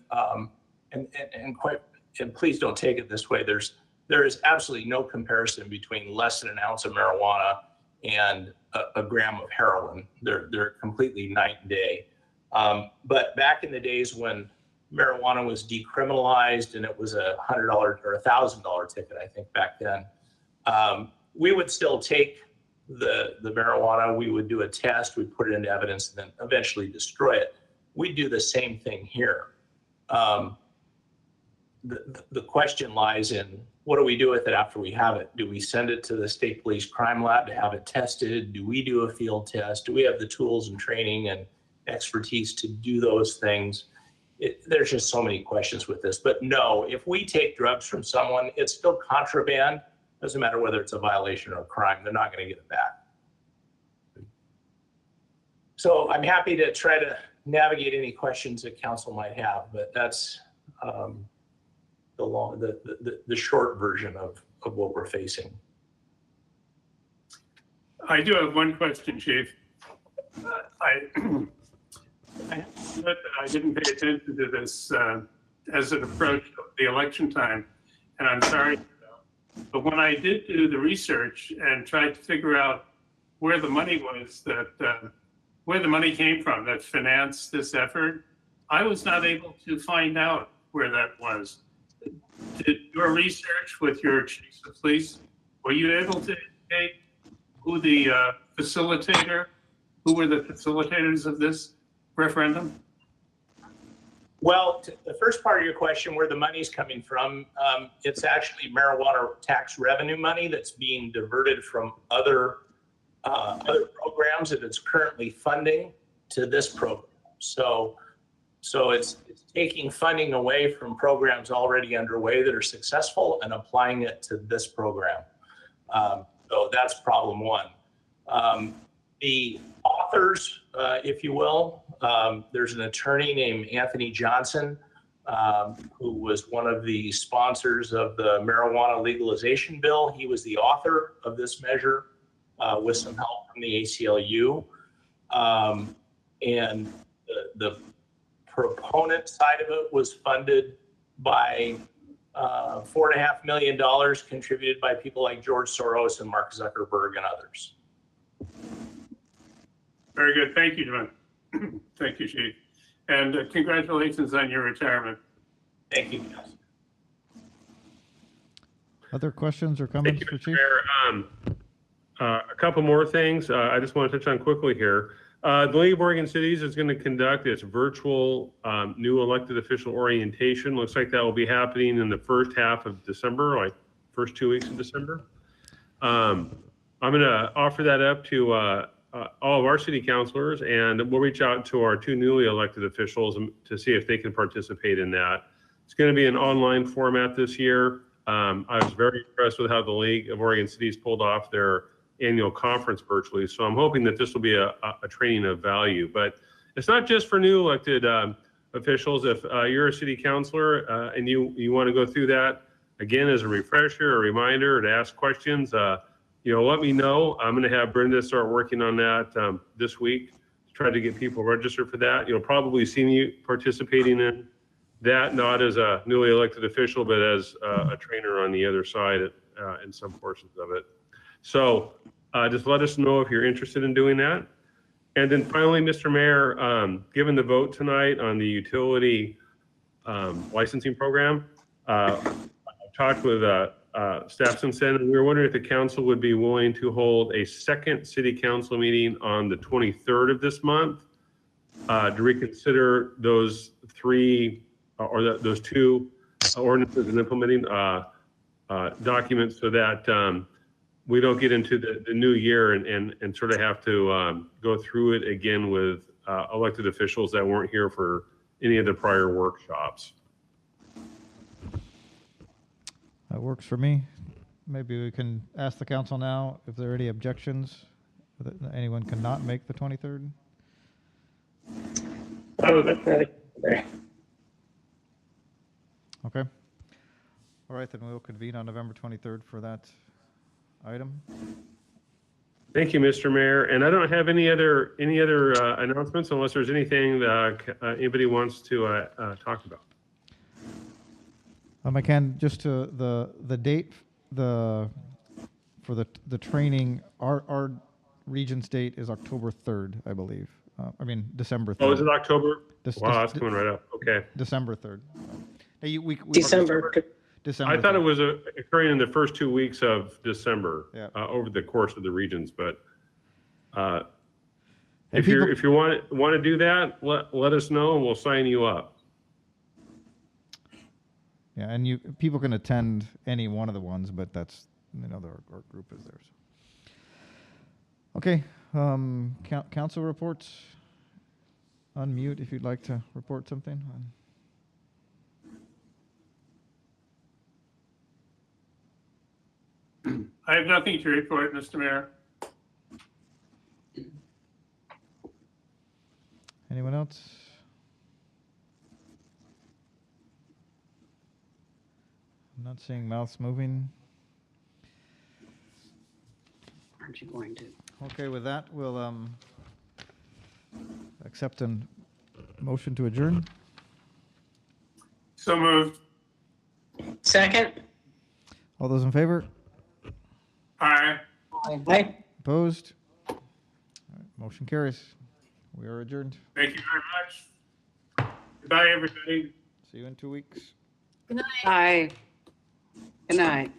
and please don't take it this way. There is absolutely no comparison between less than an ounce of marijuana and a gram of heroin. They're completely night and day. But back in the days when marijuana was decriminalized and it was $100 or $1,000 ticket, I think back then, we would still take the marijuana. We would do a test, we'd put it into evidence, and then eventually destroy it. We do the same thing here. The question lies in, what do we do with it after we have it? Do we send it to the state police crime lab to have it tested? Do we do a field test? Do we have the tools and training and expertise to do those things? There's just so many questions with this. But no, if we take drugs from someone, it's still contraband. Doesn't matter whether it's a violation or a crime, they're not going to get it back. So I'm happy to try to navigate any questions that council might have, but that's the short version of what we're facing. I do have one question, Chief. I didn't pay attention to this as it approached the election time, and I'm sorry. But when I did do the research and tried to figure out where the money was where the money came from that financed this effort, I was not able to find out where that was. Did your research with your chiefs of police, were you able to indicate who were the facilitators of this referendum? Well, the first part of your question, where the money's coming from, it's actually marijuana tax revenue money that's being diverted from other programs that it's currently funding to this program. So it's taking funding away from programs already underway that are successful and applying it to this program. So that's problem one. The authors, if you will, there's an attorney named Anthony Johnson, who was one of the sponsors of the marijuana legalization bill. He was the author of this measure with some help from the ACLU. And the proponent side of it was funded by $4.5 million contributed by people like George Soros and Mark Zuckerberg and others. Very good. Thank you, John. Thank you, Chief. And congratulations on your retirement. Thank you. Other questions or comments for Chief? A couple more things I just want to touch on quickly here. The League of Oregon Cities is going to conduct its virtual new elected official orientation. Looks like that will be happening in the first half of December, like first 2 weeks of December. I'm going to offer that up to all of our city councilors, and we'll reach out to our 2 newly elected officials to see if they can participate in that. It's going to be an online format this year. I was very impressed with how the League of Oregon Cities pulled off their annual conference virtually. So I'm hoping that this will be a training of value. But it's not just for new elected officials. If you're a city councilor and you want to go through that, again, as a refresher, a reminder to ask questions, let me know. I'm going to have Brenda start working on that this week to try to get people registered for that. You'll probably see me participating in that, not as a newly elected official, but as a trainer on the other side in some portions of it. So just let us know if you're interested in doing that. And then finally, Mr. Mayor, given the vote tonight on the utility licensing program, I've talked with staff since then, and we were wondering if the council would be willing to hold a second city council meeting on the 23rd of this month to reconsider those those 2 ordinances and implementing documents so that we don't get into the new year and sort of have to go through it again with elected officials that weren't here for any of the prior workshops. That works for me. Maybe we can ask the council now if there are any objections that anyone cannot make the 23rd. Okay. All right, then we'll convene on November 23rd for that item. Thank you, Mr. Mayor. And I don't have any other announcements unless there's anything that anybody wants to talk about. I can just to the date for the training. Our region's date is October 3rd, I believe. December 3rd. Oh, is it October? Wow, that's coming right up. Okay. December 3rd. Hey, December. December. I thought 3rd. it was occurring in the first 2 weeks of December, Yeah. over the course of the regions. But And if you want to do that, let us know and we'll sign you up. Yeah, and people can attend any one of the ones, but that's our group is there. So. Okay, council reports. Unmute if you'd like to report something. I have nothing to report, Mr. Mayor. Anyone else? I'm not seeing mouths moving. Aren't you going to? Okay, with that, we'll accept a motion to adjourn. So moved. Second. All those in favor? Aye. Aye. Opposed? All right, motion carries. We are adjourned. Thank you very much. Goodbye, everybody. See you in 2 weeks. Aye. Good night.